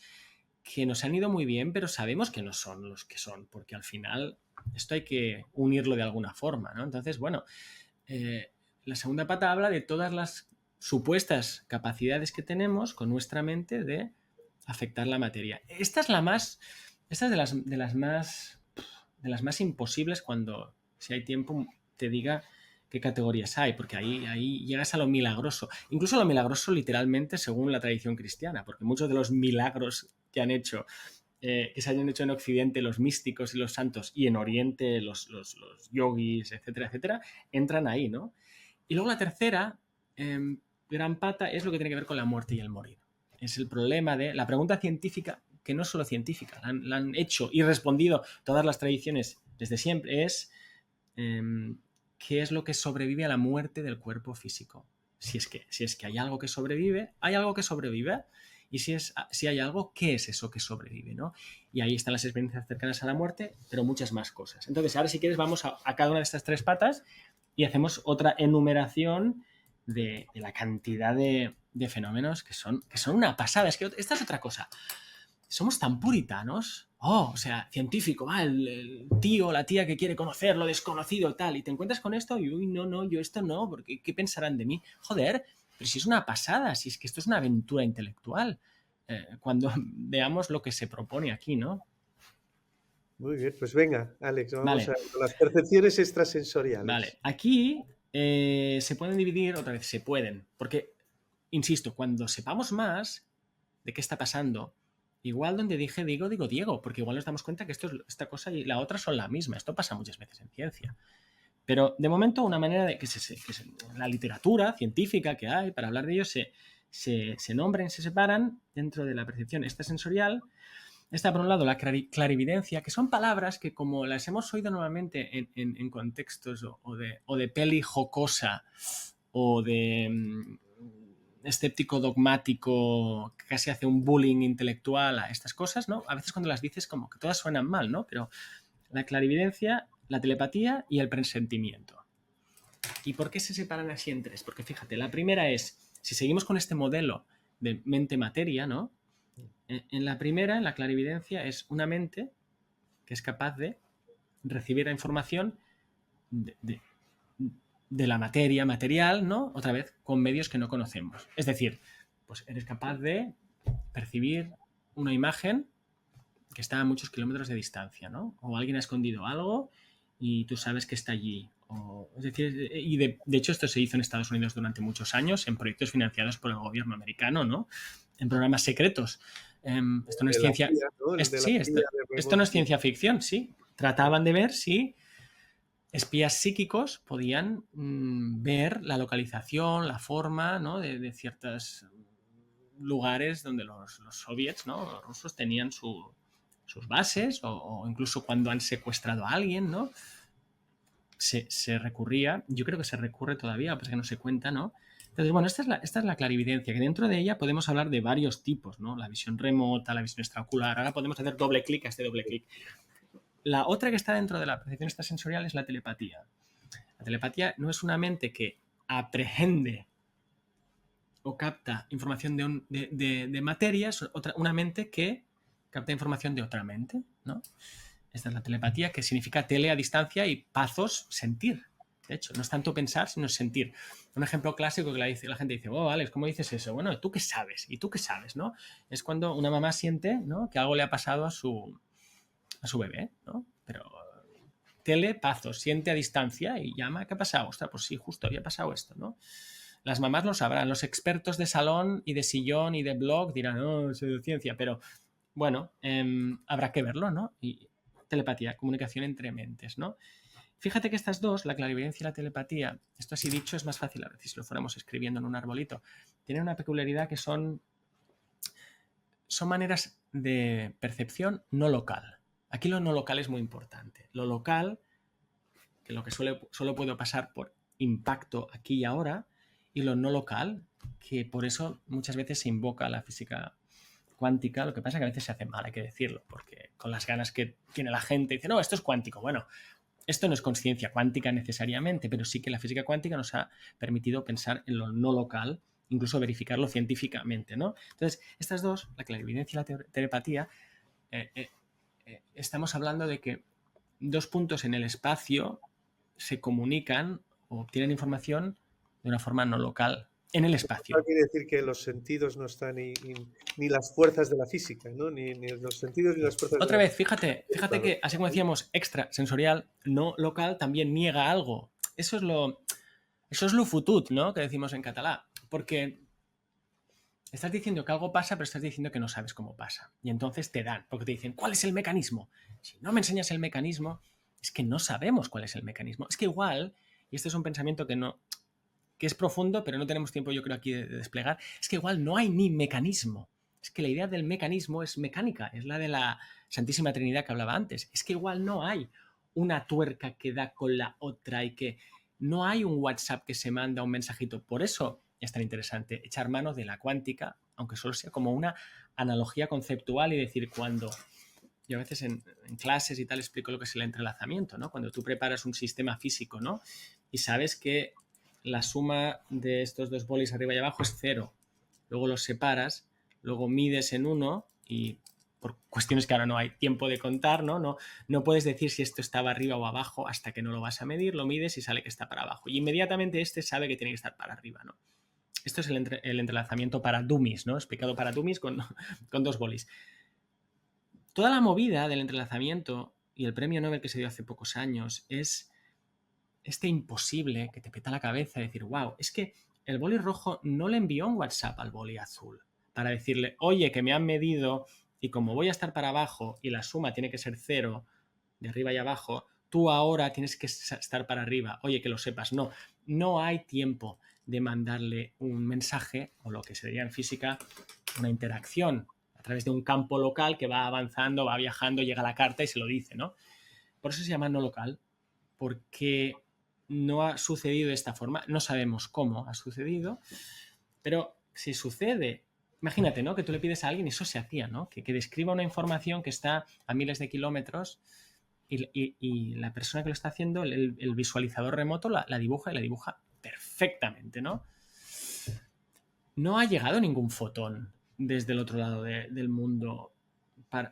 que nos han ido muy bien, pero sabemos que no son los que son, porque al final esto hay que unirlo de alguna forma, ¿no? Entonces, bueno, la segunda pata habla de todas las supuestas capacidades que tenemos con nuestra mente de afectar la materia. Esta es de las más imposibles cuando, si hay tiempo, te diga qué categorías hay, porque ahí llegas a lo milagroso. Incluso lo milagroso literalmente según la tradición cristiana, porque muchos de los milagros que han hecho, que se hayan hecho en Occidente los místicos y los santos, y en Oriente los yogis, etcétera, etcétera, entran ahí, ¿no? Y luego la tercera gran pata es lo que tiene que ver con la muerte y el morir. Es el problema de la pregunta científica, que no es solo científica, la han hecho y respondido todas las tradiciones desde siempre, es ¿qué es lo que sobrevive a la muerte del cuerpo físico? Si es que hay algo que sobrevive, hay algo que sobrevive. Y si hay algo, ¿qué es eso que sobrevive? ¿No? Y ahí están las experiencias cercanas a la muerte, pero muchas más cosas. Entonces, ahora si quieres vamos a cada una de estas tres patas y hacemos otra enumeración de la cantidad de fenómenos que son una pasada. Es que esta es otra cosa. Somos tan puritanos. O sea, científico, el tío, la tía que quiere conocer lo desconocido, tal, y te encuentras con esto y, uy, no, yo esto no, porque ¿qué pensarán de mí? Joder, pero si es una pasada, si es que esto es una aventura intelectual, cuando veamos lo que se propone aquí, ¿no? Muy bien, pues venga, Alex, vamos Vale. con las percepciones extrasensoriales. Vale, aquí se pueden dividir, otra vez, se pueden, porque, insisto, cuando sepamos más de qué está pasando, igual donde dije digo Diego, porque igual nos damos cuenta que esta cosa y la otra son la misma. Esto pasa muchas veces en ciencia. Pero de momento una manera de que la literatura científica que hay para hablar de ello se nombren, se separan dentro de la percepción extrasensorial. Está por un lado la clarividencia, que son palabras que como las hemos oído normalmente en contextos o de peli jocosa o de escéptico dogmático que casi hace un bullying intelectual a estas cosas, ¿no? A veces cuando las dices como que todas suenan mal, ¿no? Pero la clarividencia, la telepatía y el presentimiento. ¿Y por qué se separan así en tres? Porque fíjate, la primera es, si seguimos con este modelo de mente-materia, ¿no? En la primera, en la clarividencia, es una mente que es capaz de recibir la información de la materia material, ¿no? Otra vez, con medios que no conocemos. Es decir, pues eres capaz de percibir una imagen que está a muchos kilómetros de distancia, ¿no? O alguien ha escondido algo y tú sabes que está allí. Es decir, y de hecho esto se hizo en Estados Unidos durante muchos años en proyectos financiados por el gobierno americano, ¿no? En programas secretos. Esto no es De la ciencia. CIA, ¿no? El de la Sí, CIA de esto no Remote es ciencia ficción, sí. Trataban de ver si espías psíquicos podían ver la localización, la forma, ¿no? de ciertos lugares donde los soviets, ¿no? Los rusos tenían sus bases o incluso cuando han secuestrado a alguien, ¿no? Se recurría, yo creo que se recurre todavía, pues que no se cuenta, ¿no? Entonces, bueno, esta es la clarividencia, que dentro de ella podemos hablar de varios tipos, ¿no? La visión remota, la visión extraocular, ahora podemos hacer doble clic a este doble clic. La otra que está dentro de la percepción extrasensorial es la telepatía. La telepatía no es una mente que aprehende o capta información de materia, es una mente que capta información de otra mente, ¿no? Esta es la telepatía, que significa tele a distancia y pazos, sentir. De hecho, no es tanto pensar, sino sentir. Un ejemplo clásico que la gente dice, oh, Alex, ¿cómo dices eso? Bueno, ¿tú qué sabes? ¿Y tú qué sabes? ¿No? Es cuando una mamá siente, ¿no?, que algo le ha pasado a su bebé, ¿no? Pero telepazos, siente a distancia y llama, ¿qué ha pasado? Ostras, pues sí, justo había pasado esto, ¿no? Las mamás lo sabrán, los expertos de salón y de sillón y de blog dirán, oh, es ciencia, pero bueno, habrá que verlo, ¿no? Y telepatía, comunicación entre mentes, ¿no? Fíjate que estas dos, la clarividencia y la telepatía, esto así dicho es más fácil a veces si lo fuéramos escribiendo en un arbolito, tienen una peculiaridad que son maneras de percepción no local. Aquí lo no local es muy importante. Lo local, que lo que solo puede pasar por impacto aquí y ahora, y lo no local, que por eso muchas veces se invoca la física cuántica. Lo que pasa es que a veces se hace mal, hay que decirlo, porque con las ganas que tiene la gente, dice, no, esto es cuántico. Bueno, esto no es conciencia cuántica necesariamente, pero sí que la física cuántica nos ha permitido pensar en lo no local, incluso verificarlo científicamente, ¿no? Entonces, estas dos, la clarividencia y la telepatía, estamos hablando de que dos puntos en el espacio se comunican o obtienen información de una forma no local en el espacio. quiere decir que los sentidos no están ni las fuerzas de la física, ¿no? Ni los sentidos ni las fuerzas de Otra la vez, física. fíjate que, así como decíamos, extrasensorial, no local, también niega algo. Eso es lo futut, ¿no?, que decimos en catalán. Porque estás diciendo que algo pasa, pero estás diciendo que no sabes cómo pasa. Y entonces te dan, porque te dicen, ¿cuál es el mecanismo? Si no me enseñas el mecanismo, es que no sabemos cuál es el mecanismo. Es que igual, y este es un pensamiento que es profundo, pero no tenemos tiempo, yo creo, aquí de desplegar, es que igual no hay ni mecanismo. Es que la idea del mecanismo es mecánica, es la de la Santísima Trinidad que hablaba antes. Es que igual no hay una tuerca que da con la otra y que no hay un WhatsApp que se manda un mensajito. Por eso es tan interesante echar mano de la cuántica, aunque solo sea como una analogía conceptual y decir cuando... Yo a veces en clases y tal explico lo que es el entrelazamiento, ¿no? Cuando tú preparas un sistema físico, ¿no?, y sabes que la suma de estos dos bolis arriba y abajo es 0. Luego los separas, luego mides en uno y por cuestiones que ahora no hay tiempo de contar, ¿no? No puedes decir si esto estaba arriba o abajo hasta que no lo vas a medir, lo mides y sale que está para abajo. Y inmediatamente este sabe que tiene que estar para arriba, ¿no? Esto es el entrelazamiento para dummies, ¿no? Explicado para dummies con dos bolis. Toda la movida del entrelazamiento y el premio Nobel que se dio hace pocos años es este imposible que te peta la cabeza y decir, wow, es que el boli rojo no le envió un WhatsApp al boli azul para decirle, oye, que me han medido y como voy a estar para abajo y la suma tiene que ser 0 de arriba y abajo, tú ahora tienes que estar para arriba. Oye, que lo sepas. No hay tiempo de mandarle un mensaje o lo que sería en física una interacción a través de un campo local que va avanzando, va viajando, llega la carta y se lo dice, ¿no? Por eso se llama no local, porque no ha sucedido de esta forma, no sabemos cómo ha sucedido, pero si sucede, imagínate, ¿no?, que tú le pides a alguien, y eso se hacía, ¿no?, que describa una información que está a miles de kilómetros y la persona que lo está haciendo, el visualizador remoto, la dibuja y la dibuja perfectamente, ¿no? No ha llegado ningún fotón desde el otro lado del mundo.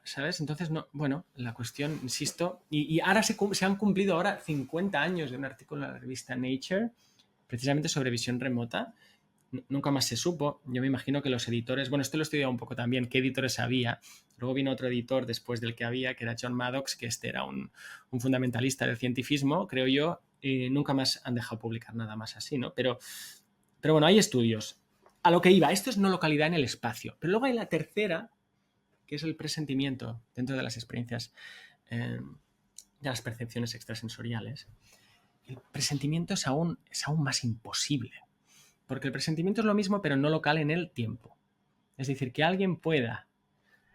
¿Sabes? Entonces, no, bueno, la cuestión, insisto, y ahora se han cumplido ahora 50 años de un artículo en la revista Nature, precisamente sobre visión remota. Nunca más se supo. Yo me imagino que los editores, bueno, esto lo he estudiado un poco también, qué editores había. Luego vino otro editor después del que había, que era John Maddox, que este era un fundamentalista del cientifismo, creo yo, y nunca más han dejado publicar nada más así, ¿no? Pero bueno, hay estudios. A lo que iba, esto es no localidad en el espacio. Pero luego hay la tercera, que es el presentimiento dentro de las experiencias, de las percepciones extrasensoriales. El presentimiento es aún más imposible, porque el presentimiento es lo mismo, pero no local en el tiempo. Es decir, que alguien pueda,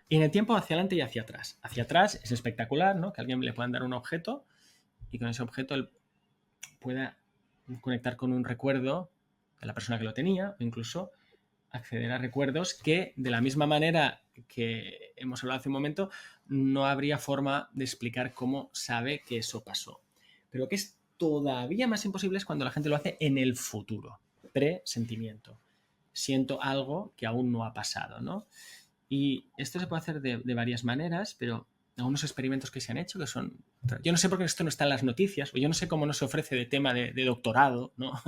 y en el tiempo hacia adelante y hacia atrás. Hacia atrás es espectacular, ¿no? Que a alguien le puedan dar un objeto y con ese objeto él pueda conectar con un recuerdo de la persona que lo tenía, o incluso acceder a recuerdos que, de la misma manera que hemos hablado hace un momento, no habría forma de explicar cómo sabe que eso pasó. Pero lo que es todavía más imposible es cuando la gente lo hace en el futuro, presentimiento. Siento algo que aún no ha pasado, ¿no? Y esto se puede hacer de varias maneras, pero algunos experimentos que se han hecho que son... Yo no sé por qué esto no está en las noticias, o yo no sé cómo no se ofrece de tema de doctorado, ¿no?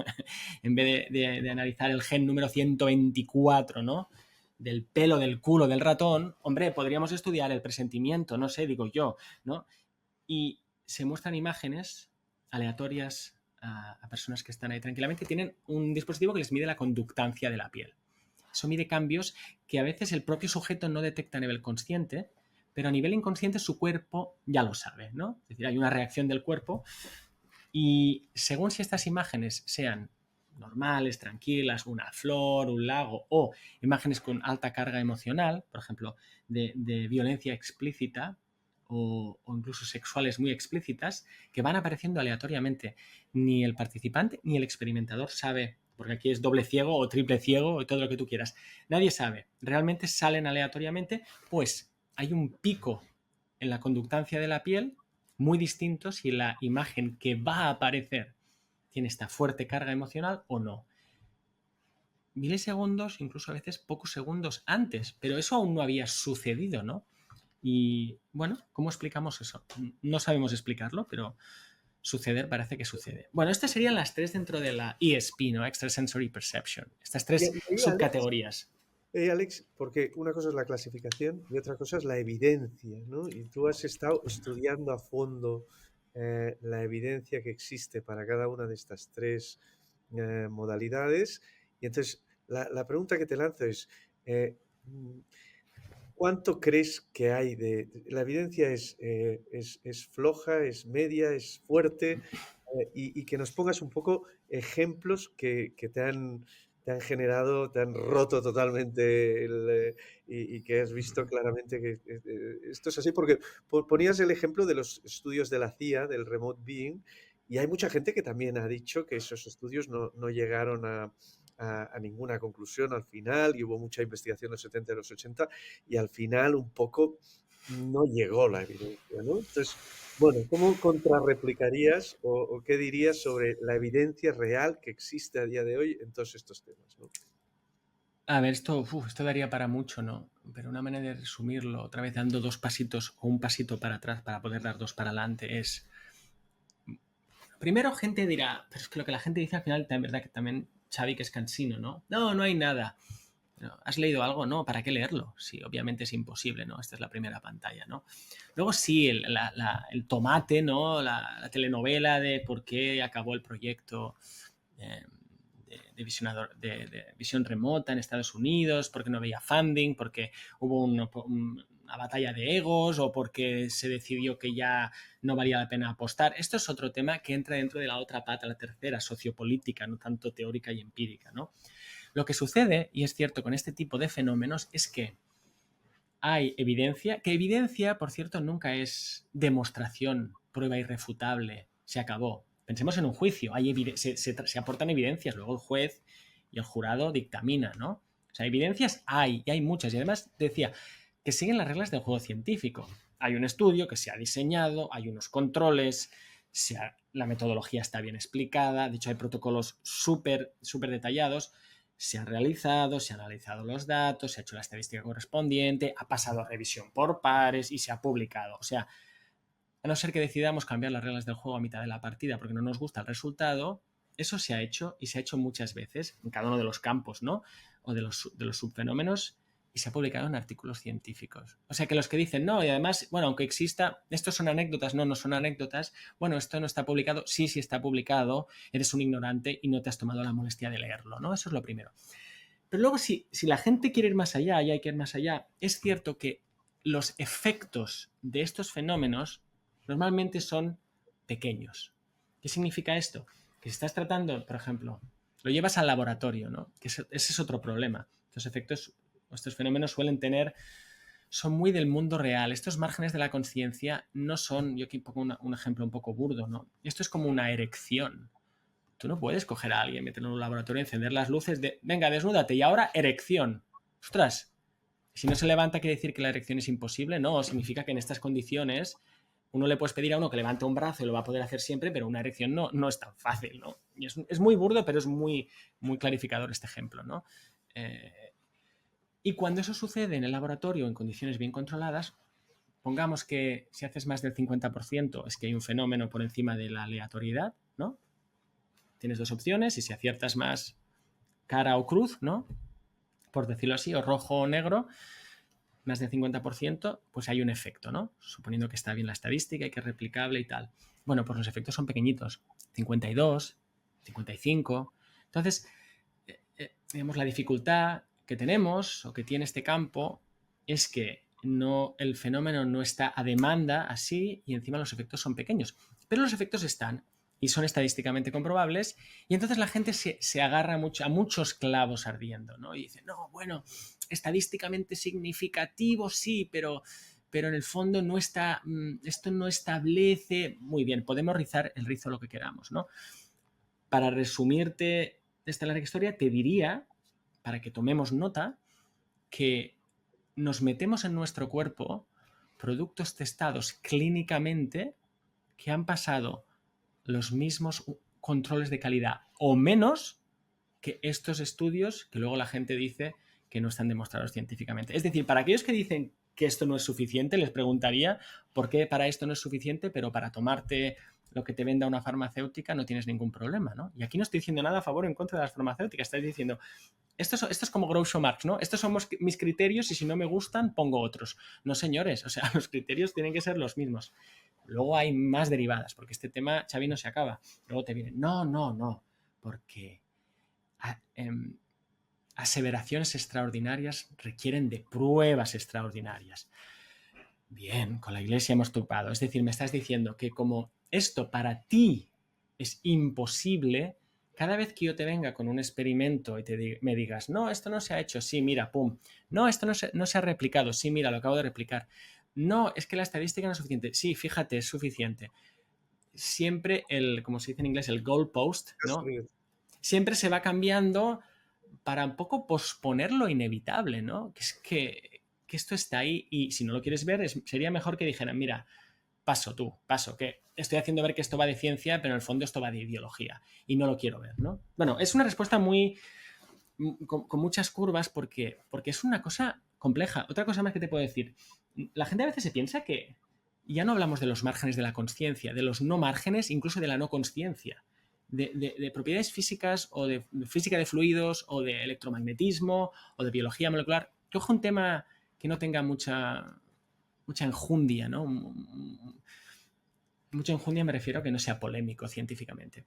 En vez de analizar el gen número 124, ¿no? Del pelo, del culo, del ratón, hombre, podríamos estudiar el presentimiento, no sé, digo yo, ¿no? Y se muestran imágenes aleatorias a personas que están ahí tranquilamente y tienen un dispositivo que les mide la conductancia de la piel. Eso mide cambios que a veces el propio sujeto no detecta a nivel consciente, pero a nivel inconsciente su cuerpo ya lo sabe, ¿no? Es decir, hay una reacción del cuerpo y según si estas imágenes sean normales, tranquilas, una flor, un lago o imágenes con alta carga emocional, por ejemplo, de violencia explícita o incluso sexuales muy explícitas, que van apareciendo aleatoriamente. Ni el participante ni el experimentador sabe, porque aquí es doble ciego o triple ciego o todo lo que tú quieras. Nadie sabe. Realmente salen aleatoriamente, pues hay un pico en la conductancia de la piel muy distinto si la imagen que va a aparecer tiene esta fuerte carga emocional o no. Milisegundos, incluso a veces pocos segundos antes, pero eso aún no había sucedido, ¿no? Y bueno, ¿cómo explicamos eso? No sabemos explicarlo, pero suceder parece que sucede. Bueno, estas serían las tres dentro de la ESP, ¿no? Extrasensory Perception. Estas tres subcategorías. Alex, porque una cosa es la clasificación y otra cosa es la evidencia, ¿no? Y tú has estado estudiando a fondo la evidencia que existe para cada una de estas tres modalidades. Y entonces, la pregunta que te lanzo es, ¿cuánto crees que hay la evidencia es floja, es media, es fuerte? Y que nos pongas un poco ejemplos que te han generado, te han roto totalmente y que has visto claramente que esto es así, porque ponías el ejemplo de los estudios de la CIA, del remote viewing, y hay mucha gente que también ha dicho que esos estudios no llegaron a ninguna conclusión al final, y hubo mucha investigación en los 70 y los 80, y al final un poco no llegó la evidencia, ¿no? Entonces, bueno, ¿cómo contrarreplicarías o qué dirías sobre la evidencia real que existe a día de hoy en todos estos temas, ¿no? A ver, esto daría para mucho, ¿no? Pero una manera de resumirlo, otra vez dando dos pasitos o un pasito para atrás para poder dar dos para adelante, es... Primero gente dirá, pero es que lo que la gente dice al final, es verdad que también Xavi, que es cansino, ¿no? No hay nada. ¿Has leído algo? No, ¿para qué leerlo? Sí, obviamente es imposible, ¿no? Esta es la primera pantalla, ¿no? Luego sí, el tomate, ¿no? La telenovela de por qué acabó el proyecto de visión remota en Estados Unidos, porque no había funding, porque hubo una batalla de egos o porque se decidió que ya no valía la pena apostar. Esto es otro tema que entra dentro de la otra pata, la tercera, sociopolítica, no tanto teórica y empírica, ¿no? Lo que sucede, y es cierto con este tipo de fenómenos, es que hay evidencia, que evidencia, por cierto, nunca es demostración, prueba irrefutable, se acabó. Pensemos en un juicio, se aportan evidencias, luego el juez y el jurado dictamina, ¿no? O sea, evidencias hay, y hay muchas. Y además decía que siguen las reglas del juego científico. Hay un estudio que se ha diseñado, hay unos controles, la metodología está bien explicada, de hecho hay protocolos súper detallados. se han realizado, se han analizado los datos, se ha hecho la estadística correspondiente, ha pasado a revisión por pares y se ha publicado. O sea, a no ser que decidamos cambiar las reglas del juego a mitad de la partida porque no nos gusta el resultado, eso se ha hecho y se ha hecho muchas veces en cada uno de los campos, ¿no? O de los subfenómenos, y se ha publicado en artículos científicos. O sea que los que dicen, no, y además, bueno, aunque exista, estos son anécdotas, no son anécdotas, bueno, esto no está publicado, sí está publicado, eres un ignorante y no te has tomado la molestia de leerlo, ¿no? Eso es lo primero. Pero luego, si la gente quiere ir más allá y hay que ir más allá, es cierto que los efectos de estos fenómenos normalmente son pequeños. ¿Qué significa esto? Que si estás tratando, por ejemplo, lo llevas al laboratorio, ¿no? Que ese es otro problema. Estos efectos, estos fenómenos son muy del mundo real. Estos márgenes de la conciencia no son, yo aquí pongo un ejemplo un poco burdo, ¿no? Esto es como una erección. Tú no puedes coger a alguien, meterlo en un laboratorio, encender las luces de, venga, desnúdate y ahora erección. Ostras, si no se levanta quiere decir que la erección es imposible, no, significa que en estas condiciones uno le puedes pedir a uno que levante un brazo y lo va a poder hacer siempre, pero una erección no es tan fácil, ¿no? Y es muy burdo, pero es muy, muy clarificador este ejemplo, ¿no? Y cuando eso sucede en el laboratorio en condiciones bien controladas, pongamos que si haces más del 50% es que hay un fenómeno por encima de la aleatoriedad, ¿no? Tienes dos opciones y si aciertas más cara o cruz, ¿no? Por decirlo así, o rojo o negro, más del 50%, pues hay un efecto, ¿no? Suponiendo que está bien la estadística y que es replicable y tal. Bueno, pues los efectos son pequeñitos, 52, 55. Entonces, digamos, la dificultad que tenemos o que tiene este campo es que el fenómeno no está a demanda así y encima los efectos son pequeños. Pero los efectos están y son estadísticamente comprobables y entonces la gente se agarra a muchos clavos ardiendo, ¿no? Y dice, no, bueno, estadísticamente significativo sí, pero en el fondo no está, esto no establece, muy bien, podemos rizar el rizo lo que queramos, ¿no? Para resumirte esta larga historia, te diría, para que tomemos nota, que nos metemos en nuestro cuerpo productos testados clínicamente que han pasado los mismos controles de calidad o menos que estos estudios que luego la gente dice que no están demostrados científicamente. Es decir, para aquellos que dicen que esto no es suficiente, les preguntaría por qué para esto no es suficiente, pero para tomarte lo que te venda una farmacéutica no tienes ningún problema, ¿no? Y aquí no estoy diciendo nada a favor o en contra de las farmacéuticas, estoy diciendo, esto es como Groucho Marx, ¿no? Estos son mis criterios y si no me gustan, pongo otros. No, señores, o sea, los criterios tienen que ser los mismos. Luego hay más derivadas, porque este tema, Xavi, no se acaba. Luego te vienen, no, porque aseveraciones extraordinarias requieren de pruebas extraordinarias. Bien, con la Iglesia hemos topado. Es decir, me estás diciendo que como esto para ti es imposible, cada vez que yo te venga con un experimento y me digas, no, esto no se ha hecho, sí, mira, pum. No, esto no se ha replicado, sí, mira, lo acabo de replicar. No, es que la estadística no es suficiente. Sí, fíjate, es suficiente. Siempre como se dice en inglés, el goalpost, ¿no? Siempre se va cambiando para un poco posponer lo inevitable, ¿no? Que es que esto está ahí y si no lo quieres ver, sería mejor que dijeran, mira, paso, que estoy haciendo ver que esto va de ciencia, pero en el fondo esto va de ideología y no lo quiero ver, ¿no? Bueno, es una respuesta con muchas curvas porque es una cosa compleja. Otra cosa más que te puedo decir, la gente a veces se piensa que ya no hablamos de los márgenes de la consciencia, de los no márgenes, incluso de la no consciencia. De propiedades físicas o de física de fluidos o de electromagnetismo o de biología molecular. Coge un tema que no tenga mucha enjundia, ¿no? Mucha enjundia me refiero a que no sea polémico científicamente.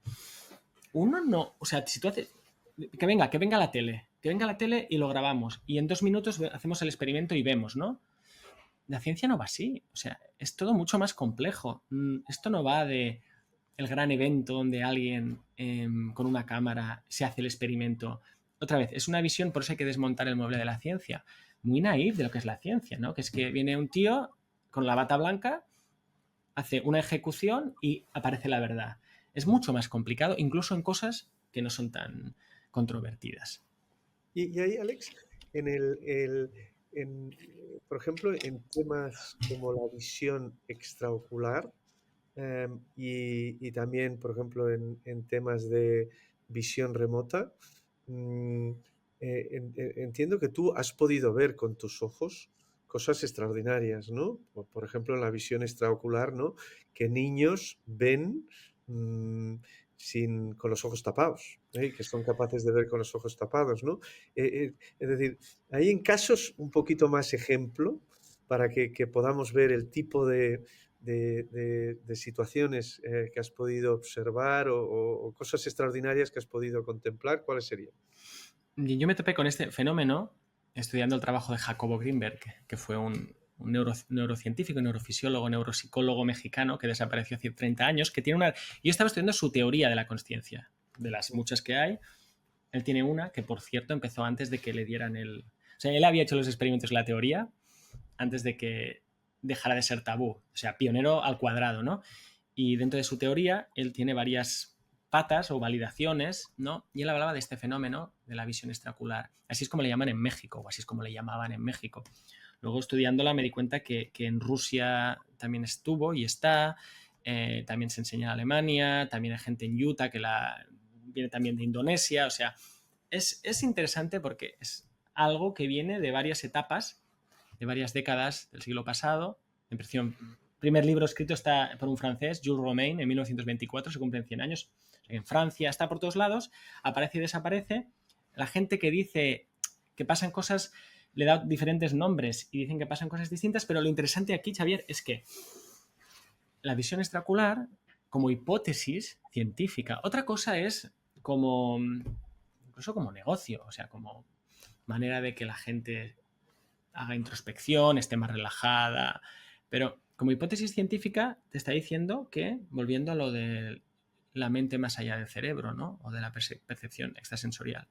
Uno no, o sea, si tú haces, que venga la tele y lo grabamos y en 2 minutos hacemos el experimento y vemos, ¿no? La ciencia no va así, o sea, es todo mucho más complejo. Esto no va de el gran evento donde alguien con una cámara se hace el experimento. Otra vez, es una visión, por eso hay que desmontar el mueble de la ciencia. Muy naif de lo que es la ciencia, ¿no? Que es que viene un tío con la bata blanca, hace una ejecución y aparece la verdad. Es mucho más complicado, incluso en cosas que no son tan controvertidas. Y ahí, Alex, por ejemplo, en temas como la visión extraocular, y también, por ejemplo, en temas de visión remota, entiendo que tú has podido ver con tus ojos cosas extraordinarias, ¿no? Por ejemplo, en la visión extraocular, ¿no? Que niños ven con los ojos tapados, ¿eh? Y que son capaces de ver con los ojos tapados, ¿no? Es decir, hay en casos un poquito más ejemplo para que podamos ver el tipo de situaciones que has podido observar o cosas extraordinarias que has podido contemplar, ¿cuáles serían? Yo me topé con este fenómeno estudiando el trabajo de Jacobo Greenberg, que fue un neurocientífico, neurofisiólogo, neuropsicólogo mexicano que desapareció hace 30 años, que tiene una... Yo estaba estudiando su teoría de la consciencia, de las muchas que hay. Él tiene una que, por cierto, empezó antes de que le dieran el... O sea, él había hecho los experimentos de la teoría antes de que dejara de ser tabú. O sea, pionero al cuadrado, ¿no? Y dentro de su teoría, él tiene varias patas o validaciones, ¿no? Y él hablaba de este fenómeno de la visión extraocular. Así es como le llaman en México, o así es como le llamaban en México. Luego, estudiándola, me di cuenta que en Rusia también estuvo y está. También se enseña en Alemania, también hay gente en Utah que viene también de Indonesia. O sea, es interesante porque es algo que viene de varias etapas, de varias décadas del siglo pasado. En el primer libro escrito está por un francés, Jules Romain, en 1924, se cumplen 100 años. En Francia está por todos lados, aparece y desaparece. La gente que dice que pasan cosas le da diferentes nombres y dicen que pasan cosas distintas, pero lo interesante aquí, Xavier, es que la visión extraocular, como hipótesis científica, otra cosa es como, incluso como negocio, o sea, como manera de que la gente haga introspección, esté más relajada, pero como hipótesis científica te está diciendo que, volviendo a lo de la mente más allá del cerebro, ¿no? O de la percepción extrasensorial,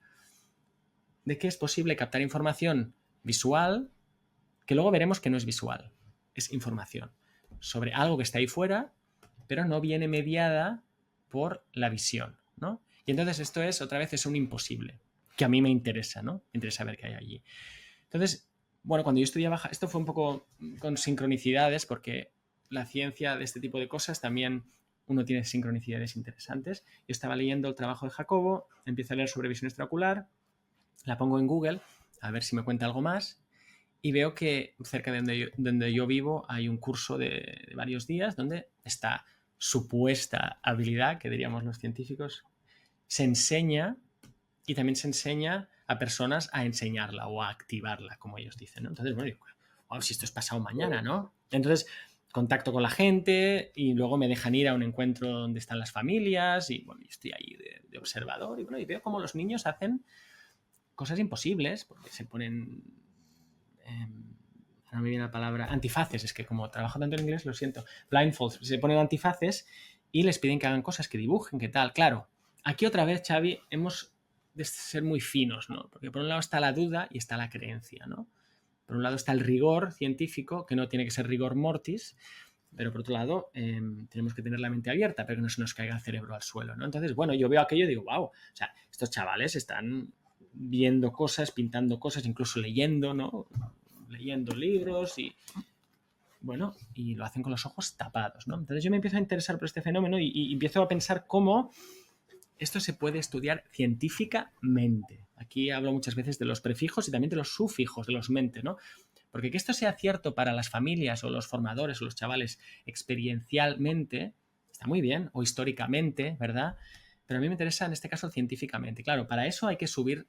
de que es posible captar información visual, que luego veremos que no es visual, es información sobre algo que está ahí fuera, pero no viene mediada por la visión, ¿no? Y entonces esto es, otra vez, es un imposible, que a mí me interesa, ¿no? Me interesa ver qué hay allí. Entonces, bueno, cuando yo estudiaba, esto fue un poco con sincronicidades, porque la ciencia de este tipo de cosas también uno tiene sincronicidades interesantes. Yo estaba leyendo el trabajo de Jacobo, empiezo a leer sobre visión extraocular, la pongo en Google a ver si me cuenta algo más y veo que cerca de donde yo vivo hay un curso de varios días donde esta supuesta habilidad, que diríamos los científicos, se enseña y también se enseña a personas a enseñarla o a activarla, como ellos dicen, ¿no? Entonces, bueno, digo, wow, si esto es pasado mañana, ¿no? Entonces, contacto con la gente y luego me dejan ir a un encuentro donde están las familias y, bueno, yo estoy ahí de observador y, bueno, y veo cómo los niños hacen cosas imposibles porque se ponen... no me viene la palabra, antifaces, es que como trabajo tanto en inglés, lo siento, blindfolds, se ponen antifaces y les piden que hagan cosas, que dibujen, que tal. Claro, aquí otra vez, Xavi, hemos de ser muy finos, ¿no? Porque por un lado está la duda y está la creencia, ¿no? Por un lado está el rigor científico, que no tiene que ser rigor mortis, pero por otro lado tenemos que tener la mente abierta, pero que no se nos caiga el cerebro al suelo, ¿no? Entonces, bueno, yo veo aquello y digo, wow, o sea, estos chavales están viendo cosas, pintando cosas, incluso leyendo, ¿no? Leyendo libros y, bueno, y lo hacen con los ojos tapados, ¿no? Entonces yo me empiezo a interesar por este fenómeno y empiezo a pensar cómo esto se puede estudiar científicamente. Aquí hablo muchas veces de los prefijos y también de los sufijos, de los mente, ¿no? Porque que esto sea cierto para las familias o los formadores o los chavales experiencialmente, está muy bien, o históricamente, ¿verdad? Pero a mí me interesa en este caso científicamente. Claro, para eso hay que subir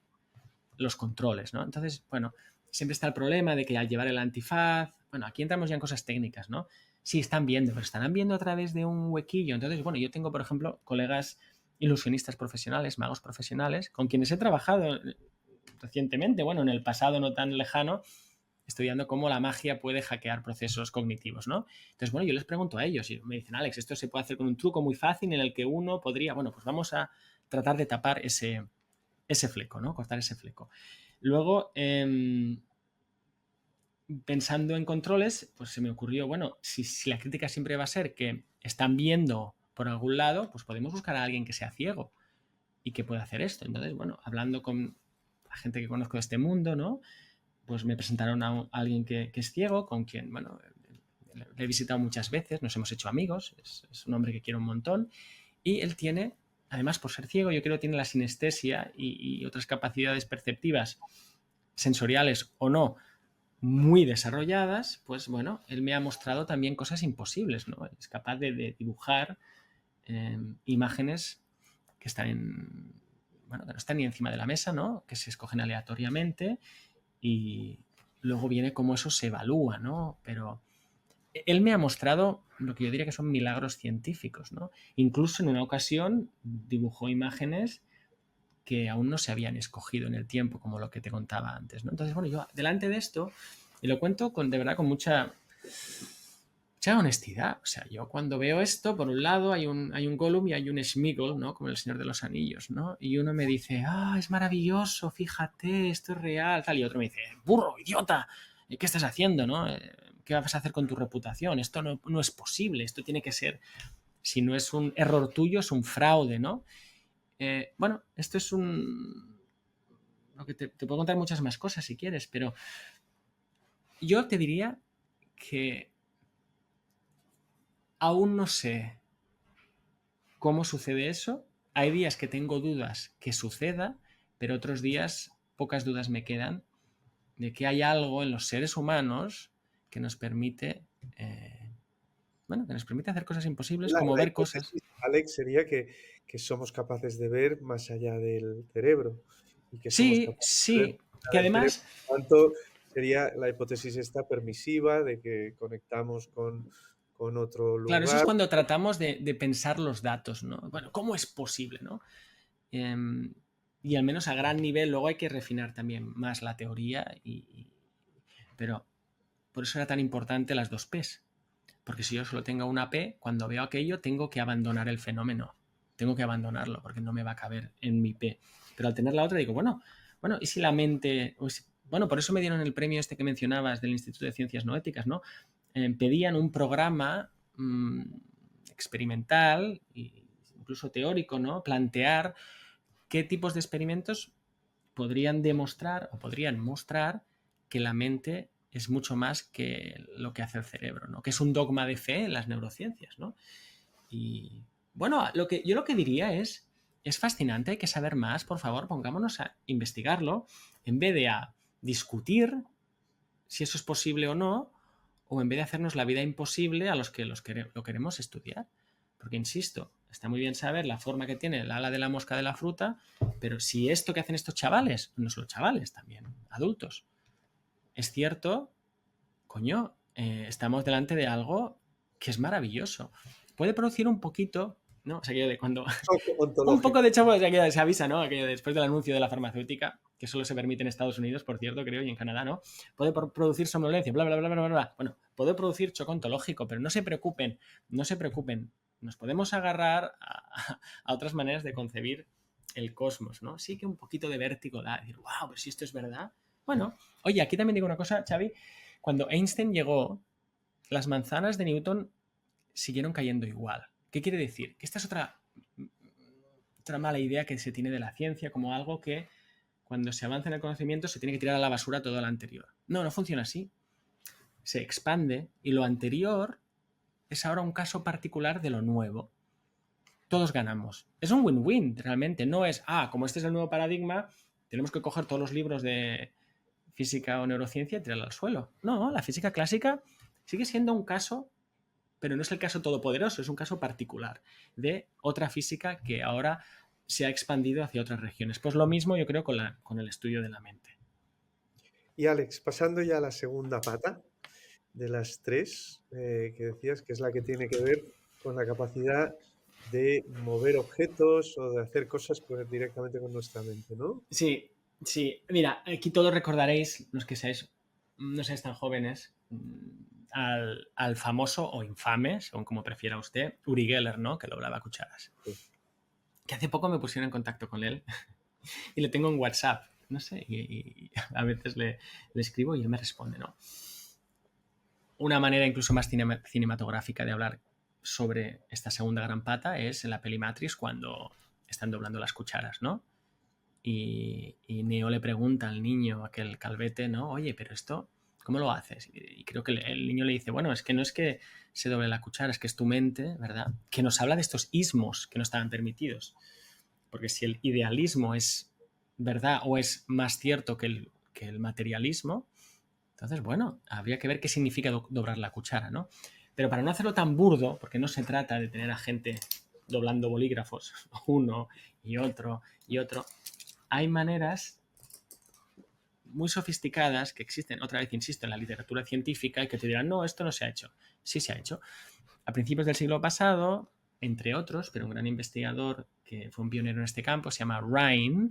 los controles, ¿no? Entonces, bueno, siempre está el problema de que al llevar el antifaz, bueno, aquí entramos ya en cosas técnicas, ¿no? Sí, están viendo, pero estarán viendo a través de un huequillo. Entonces, bueno, yo tengo, por ejemplo, colegas ilusionistas profesionales, magos profesionales, con quienes he trabajado recientemente, bueno, en el pasado no tan lejano, estudiando cómo la magia puede hackear procesos cognitivos, ¿no? Entonces, bueno, yo les pregunto a ellos y me dicen, Alex, esto se puede hacer con un truco muy fácil en el que uno podría, bueno, pues vamos a tratar de tapar ese fleco, ¿no? Cortar ese fleco. Luego, pensando en controles, pues se me ocurrió, bueno, si la crítica siempre va a ser que están viendo por algún lado, pues podemos buscar a alguien que sea ciego y que pueda hacer esto. Entonces, bueno, hablando con la gente que conozco de este mundo, ¿no? Pues me presentaron a alguien que es ciego, con quien, bueno, le he visitado muchas veces, nos hemos hecho amigos, es un hombre que quiero un montón, y él tiene además por ser ciego, yo creo que tiene la sinestesia y otras capacidades perceptivas, sensoriales o no, muy desarrolladas, pues bueno, él me ha mostrado también cosas imposibles, ¿no? Es capaz de dibujar imágenes que están bueno, que no están ni encima de la mesa, ¿no? Que se escogen aleatoriamente y luego viene cómo eso se evalúa, ¿no? Pero él me ha mostrado lo que yo diría que son milagros científicos, ¿no? Incluso en una ocasión dibujó imágenes que aún no se habían escogido en el tiempo, como lo que te contaba antes, ¿no? Entonces, bueno, yo delante de esto, y lo cuento de verdad con mucha honestidad. O sea, yo cuando veo esto, por un lado hay un Gollum y hay un Sméagol, ¿no? Como el Señor de los Anillos, ¿no? Y uno me dice, es maravilloso, fíjate, esto es real, tal. Y otro me dice, burro, idiota, ¿qué estás haciendo, no? ¿Qué vas a hacer con tu reputación? Esto no es posible, esto tiene que ser, si no es un error tuyo, es un fraude, ¿no? Bueno, esto es lo que te puedo contar muchas más cosas si quieres, pero yo te diría que aún no sé cómo sucede eso. Hay días que tengo dudas que suceda, pero otros días pocas dudas me quedan de que hay algo en los seres humanos que nos permite, que nos permite hacer cosas imposibles, como La ver cosas. hipótesis, Alex, sería que somos capaces de ver más allá del cerebro y que somos Sí, capaces de ver sí, más que allá del cerebro. además, Por tanto, sería la hipótesis esta permisiva de que conectamos con otro claro, eso es lugar. cuando tratamos de pensar los datos, ¿no? Bueno, ¿cómo es posible, no? Y al menos a gran nivel, luego hay que refinar también más la teoría, pero por eso era tan importante las dos P's. Porque si yo solo tengo una P, cuando veo aquello tengo que abandonar el fenómeno. Tengo que abandonarlo porque no me va a caber en mi P. Pero al tener la otra digo, bueno, ¿y si la mente... Bueno, por eso me dieron el premio este que mencionabas del Instituto de Ciencias Noéticas, ¿no? Pedían un programa experimental e incluso teórico, ¿no? Plantear qué tipos de experimentos podrían demostrar o podrían mostrar que la mente es mucho más que lo que hace el cerebro, ¿no? Que es un dogma de fe en las neurociencias, ¿no? Y bueno, yo lo que diría es fascinante, hay que saber más, por favor, pongámonos a investigarlo en vez de a discutir si eso es posible o no, o en vez de hacernos la vida imposible a los que lo queremos estudiar. Porque, insisto, está muy bien saber la forma que tiene el ala de la mosca de la fruta, pero si esto que hacen estos chavales, no solo chavales, también adultos, es cierto, coño, estamos delante de algo que es maravilloso. Puede producir un poquito, ¿no? O sea, aquello de cuando... un Ontológico. poco de chavo, o sea, aquello se avisa, ¿no? Aquello de después del anuncio de la farmacéutica, que solo se permite en Estados Unidos, por cierto, creo, y en Canadá, ¿no? Puede producir somnolencia, bla, bla, bla, bla, bla, bla. Bueno, puede producir choque ontológico, pero no se preocupen, no se preocupen. Nos podemos agarrar a otras maneras de concebir el cosmos, ¿no? Sí que un poquito de vértigo da, decir, wow, pero si esto es verdad. Bueno, oye, aquí también digo una cosa, Xavi, cuando Einstein llegó, las manzanas de Newton siguieron cayendo igual. ¿Qué quiere decir? Que esta es otra mala idea que se tiene de la ciencia como algo que cuando se avanza en el conocimiento se tiene que tirar a la basura todo lo anterior. No funciona así. Se expande y lo anterior es ahora un caso particular de lo nuevo. Todos ganamos. Es un win-win, realmente. No es, como este es el nuevo paradigma, tenemos que coger todos los libros de física o neurociencia y tirarlo al suelo. No, la física clásica sigue siendo un caso, pero no es el caso todopoderoso, es un caso particular de otra física que ahora se ha expandido hacia otras regiones. Pues lo mismo yo creo con el estudio de la mente. Y Alex, pasando ya a la segunda pata de las tres que decías, que es la que tiene que ver con la capacidad de mover objetos o de hacer cosas directamente con nuestra mente, ¿no? Sí, sí. Mira, aquí todos recordaréis, los que no seáis tan jóvenes, al famoso o infame, según como prefiera usted, Uri Geller, ¿no? Que doblaba cucharas. Sí. Que hace poco me pusieron en contacto con él y le tengo en WhatsApp, no sé, y a veces le escribo y él me responde, ¿no? Una manera incluso más cinematográfica de hablar sobre esta segunda gran pata es en la peli Matrix cuando están doblando las cucharas, ¿no? Y Neo le pregunta al niño, aquel calvete, ¿no? Oye, pero esto, ¿cómo lo haces? Y creo que el niño le dice, bueno, es que no es que se doble la cuchara, es que es tu mente, ¿verdad? Que nos habla de estos ismos que no estaban permitidos. porque si el idealismo es verdad o es más cierto que el materialismo, entonces, bueno, habría que ver qué significa doblar la cuchara, ¿no? Pero para no hacerlo tan burdo, porque no se trata de tener a gente doblando bolígrafos, uno y otro, hay maneras muy sofisticadas que existen, otra vez insisto, en la literatura científica y que te dirán, no, esto no se ha hecho. Sí se ha hecho. A principios del siglo pasado, entre otros, pero un gran investigador que fue un pionero en este campo, se llama Rhine,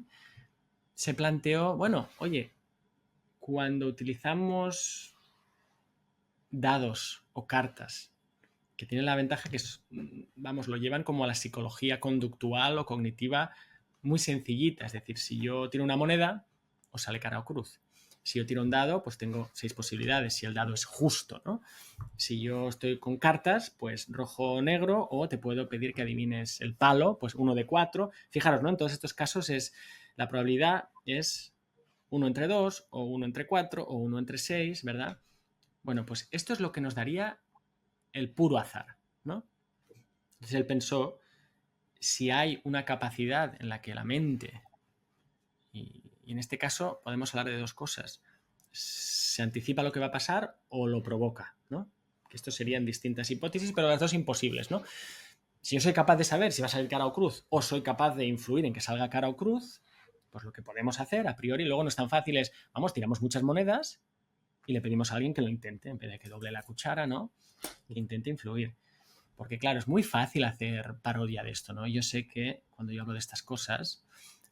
se planteó, bueno, oye, cuando utilizamos dados o cartas, que tienen la ventaja que, vamos, lo llevan como a la psicología conductual o cognitiva muy sencillita. Es decir, si yo tiro una moneda, os sale cara o cruz. Si yo tiro un dado, pues tengo 6 posibilidades, si el dado es justo, ¿no? Si yo estoy con cartas, pues rojo o negro, o te puedo pedir que adivines el palo, pues 1 de 4. Fijaros, ¿no? En todos estos casos la probabilidad es 1 entre 2, o 1 entre 4, o 1 entre 6, ¿verdad? Bueno, pues esto es lo que nos daría el puro azar, ¿no? Entonces él pensó, si hay una capacidad en la que la mente, y en este caso podemos hablar de dos cosas, se anticipa lo que va a pasar o lo provoca, ¿no? Que esto serían distintas hipótesis, pero las dos imposibles, ¿no? Si yo soy capaz de saber si va a salir cara o cruz, o soy capaz de influir en que salga cara o cruz, pues lo que podemos hacer a priori, luego no es tan fácil, es, vamos, tiramos muchas monedas y le pedimos a alguien que lo intente, en vez de que doble la cuchara, ¿no? Que intente influir. Porque claro, es muy fácil hacer parodia de esto, ¿no? Yo sé que cuando yo hablo de estas cosas,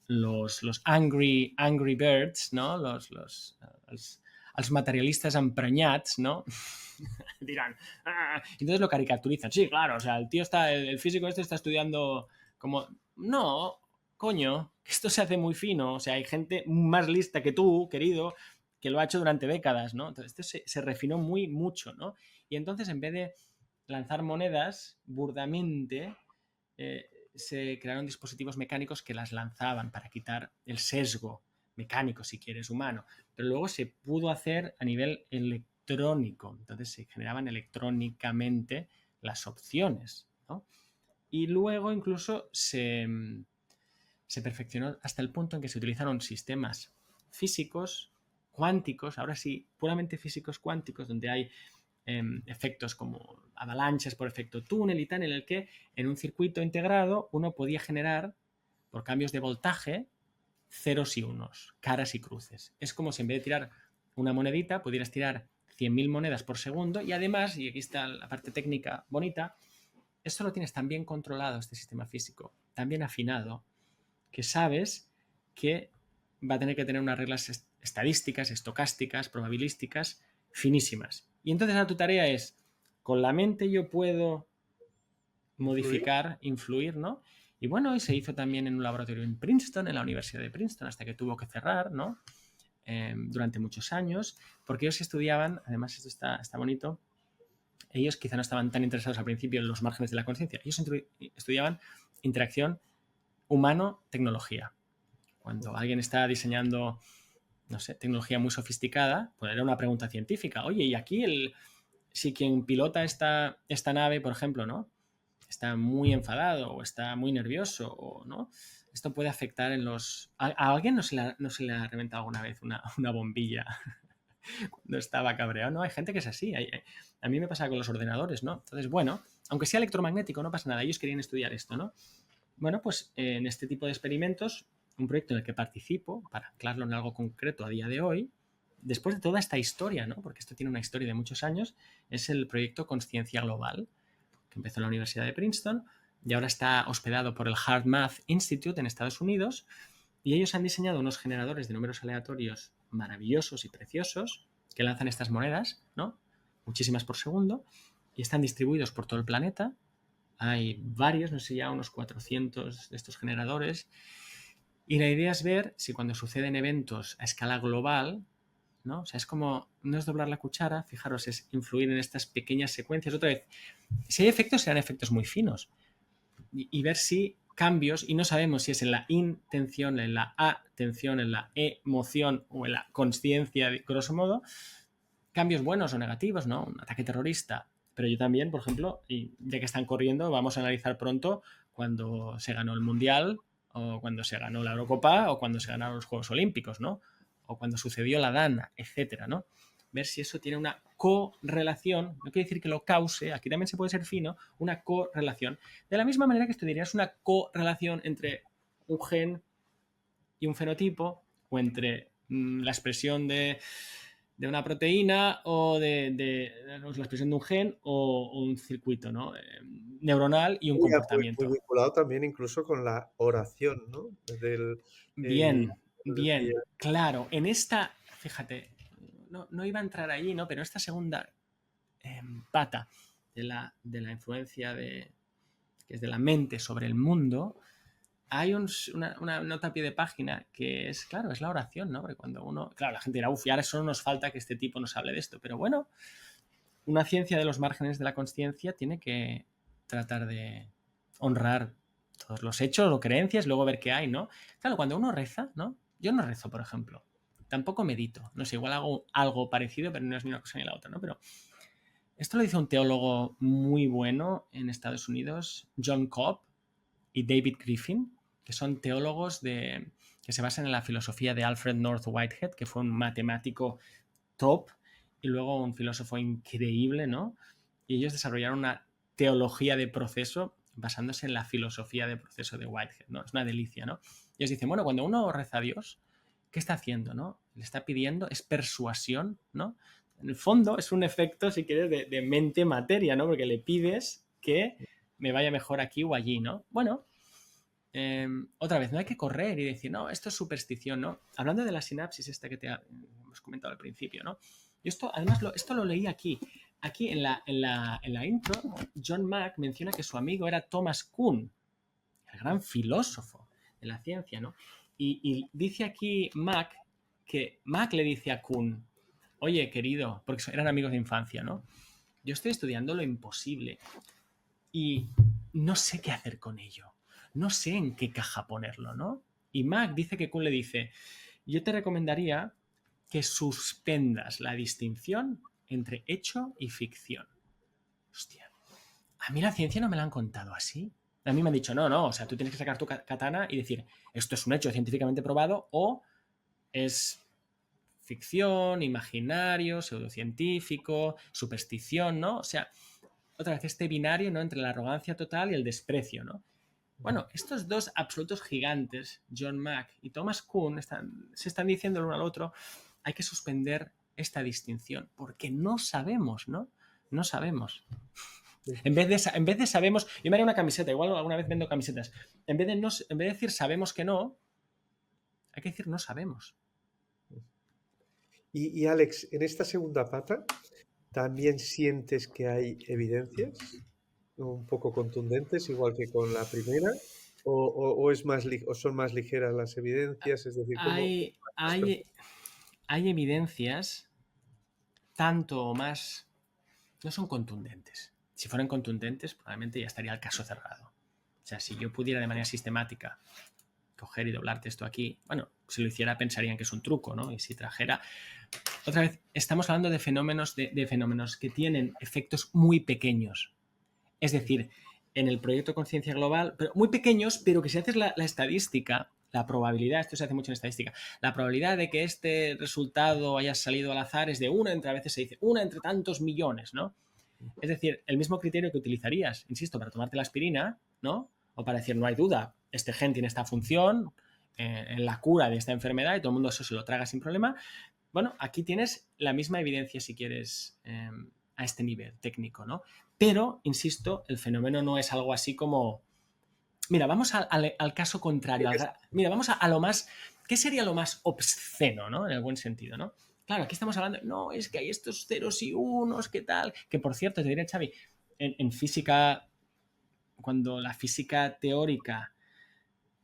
los angry birds, ¿no? Els materialistas empreñats, ¿no? Dirán, ah. Entonces lo caricaturizan. Sí, claro, o sea, el tío está, el físico este está estudiando como... No, coño, esto se hace muy fino. O sea, hay gente más lista que tú, querido, que lo ha hecho durante décadas, ¿no? Entonces esto se refinó mucho, ¿no? Y entonces en vez de lanzar monedas burdamente, se crearon dispositivos mecánicos que las lanzaban para quitar el sesgo mecánico, si quieres, humano. Pero luego se pudo hacer a nivel electrónico. Entonces se generaban electrónicamente las opciones, ¿no? Y luego incluso se perfeccionó hasta el punto en que se utilizaron sistemas físicos, cuánticos, ahora sí, puramente físicos cuánticos, donde hay efectos como avalanchas por efecto túnel y tal, en el que en un circuito integrado uno podía generar, por cambios de voltaje, ceros y unos, caras y cruces. Es como si en vez de tirar una monedita, pudieras tirar 100.000 monedas por segundo y además, y aquí está la parte técnica bonita, esto lo tienes tan bien controlado, este sistema físico, tan bien afinado, que sabes que va a tener que tener unas reglas estadísticas, estocásticas, probabilísticas, finísimas. Y entonces tu tarea es, con la mente yo puedo modificar, influir, ¿no? Y bueno, y se hizo también en un laboratorio en Princeton, en la Universidad de Princeton, hasta que tuvo que cerrar, ¿no? Durante muchos años, porque ellos estudiaban, además esto está bonito, ellos quizá no estaban tan interesados al principio en los márgenes de la conciencia, ellos estudiaban interacción humano-tecnología. Cuando alguien está diseñando, no sé, tecnología muy sofisticada, pues era una pregunta científica. Oye, y aquí si quien pilota esta nave, por ejemplo, ¿no? Está muy enfadado o está muy nervioso, o ¿no? Esto puede afectar en los... ¿A alguien no se le ha reventado alguna vez una bombilla cuando estaba cabreado? No, hay gente que es así. A mí me pasa con los ordenadores, ¿no? Entonces, bueno, aunque sea electromagnético, no pasa nada. Ellos querían estudiar esto, ¿no? Bueno, pues en este tipo de experimentos, un proyecto en el que participo, para anclarlo en algo concreto a día de hoy, después de toda esta historia, ¿no? Porque esto tiene una historia de muchos años, es el proyecto Consciencia Global, que empezó en la Universidad de Princeton y ahora está hospedado por el HeartMath Institute en Estados Unidos, y ellos han diseñado unos generadores de números aleatorios maravillosos y preciosos que lanzan estas monedas, ¿no? Muchísimas por segundo, y están distribuidos por todo el planeta. Hay varios, no sé, ya unos 400 de estos generadores, y la idea es ver si cuando suceden eventos a escala global, ¿no? O sea, es como, no es doblar la cuchara, fijaros, es influir en estas pequeñas secuencias. Otra vez, si hay efectos, serán efectos muy finos. Y ver si cambios, y no sabemos si es en la intención, en la atención, en la emoción o en la consciencia, grosso modo, cambios buenos o negativos, ¿no? Un ataque terrorista. Pero yo también, por ejemplo, y ya que están corriendo, vamos a analizar pronto cuando se ganó el Mundial o cuando se ganó la Eurocopa, o cuando se ganaron los Juegos Olímpicos, ¿no? O cuando sucedió la Dana, etcétera, ¿no? Ver si eso tiene una correlación, no quiere decir que lo cause, aquí también se puede ser fino, una correlación. De la misma manera que estudiarías una correlación entre un gen y un fenotipo, o entre la expresión de una proteína o de la expresión de un gen o un circuito, ¿no? Neuronal y un Muy comportamiento. vinculado también incluso con la oración, ¿no? Bien, Decía, bien, claro. En esta, fíjate, no iba a entrar allí, ¿no? Pero esta segunda pata de la influencia que es de la mente sobre el mundo, hay una nota a pie de página que es, claro, es la oración, ¿no? Porque cuando uno, claro, la gente dirá, uff, y ahora solo nos falta que este tipo nos hable de esto, pero bueno, una ciencia de los márgenes de la consciencia tiene que tratar de honrar todos los hechos o creencias, luego ver qué hay, ¿no? Claro, cuando uno reza, ¿no? Yo no rezo, por ejemplo. Tampoco medito. No sé, igual hago algo parecido, pero no es ni una cosa ni la otra, ¿no? Pero esto lo dice un teólogo muy bueno en Estados Unidos, John Cobb y David Griffin, que son teólogos que se basan en la filosofía de Alfred North Whitehead, que fue un matemático top y luego un filósofo increíble, ¿no? Y ellos desarrollaron una teología de proceso basándose en la filosofía de proceso de Whitehead, ¿no? Es una delicia, ¿no? Y ellos dicen, bueno, cuando uno reza a Dios, ¿qué está haciendo, no? Le está pidiendo, es persuasión, ¿no? En el fondo es un efecto, si quieres, de mente-materia, ¿no? Porque le pides que me vaya mejor aquí o allí, ¿no? Bueno, otra vez, no hay que correr y decir, no, esto es superstición, ¿no? Hablando de la sinapsis esta que hemos comentado al principio, ¿no? Yo esto, además, esto lo leí aquí. Aquí en la intro, John Mack menciona que su amigo era Thomas Kuhn, el gran filósofo de la ciencia, ¿no? Y dice aquí Mack que Mack le dice a Kuhn, oye, querido, porque eran amigos de infancia, ¿no? Yo estoy estudiando lo imposible y no sé qué hacer con ello. No sé en qué caja ponerlo, ¿no? Y Mac dice que Kuhn le dice, yo te recomendaría que suspendas la distinción entre hecho y ficción. Hostia, a mí la ciencia no me la han contado así. A mí me han dicho, no, o sea, tú tienes que sacar tu katana y decir, esto es un hecho científicamente probado o es ficción, imaginario, pseudocientífico, superstición, ¿no? O sea, otra vez este binario, ¿no? Entre la arrogancia total y el desprecio, ¿no? Bueno, estos dos absolutos gigantes, John Mack y Thomas Kuhn, se están diciendo el uno al otro, hay que suspender esta distinción, porque no sabemos, ¿no? No sabemos. En vez de sabemos, yo me haré una camiseta, igual alguna vez vendo camisetas, en vez de decir sabemos que no, hay que decir no sabemos. y Alex, en esta segunda pata, ¿también sientes que hay evidencias un poco contundentes, igual que con la primera? ¿O es o son más ligeras las evidencias? Es decir, ¿cómo Hay, has percibido? hay, hay evidencias tanto o más, no son contundentes. Si fueran contundentes, probablemente ya estaría el caso cerrado. O sea, si yo pudiera de manera sistemática coger y doblarte esto aquí, bueno, si lo hiciera pensarían que es un truco, ¿no? Y si trajera... Otra vez, estamos hablando de fenómenos, de fenómenos que tienen efectos muy pequeños. Es decir, en el proyecto Conciencia Global, pero muy pequeños, pero que si haces la estadística, la probabilidad, esto se hace mucho en estadística, la probabilidad de que este resultado haya salido al azar es de una entre, a veces se dice, una entre tantos millones, ¿no? Es decir, el mismo criterio que utilizarías, insisto, para tomarte la aspirina, ¿no? O para decir, no hay duda, este gen tiene esta función en la cura de esta enfermedad y todo el mundo eso se lo traga sin problema. Bueno, aquí tienes la misma evidencia si quieres a este nivel técnico, ¿no? Pero, insisto, el fenómeno no es algo así como... Mira, vamos al caso contrario. Mira, vamos a lo más... ¿Qué sería lo más obsceno, ¿no? En el buen sentido, ¿no? Claro, aquí estamos hablando... No, es que hay estos ceros y unos, ¿qué tal? Que, por cierto, te diré, Xavi, en física, cuando la física teórica,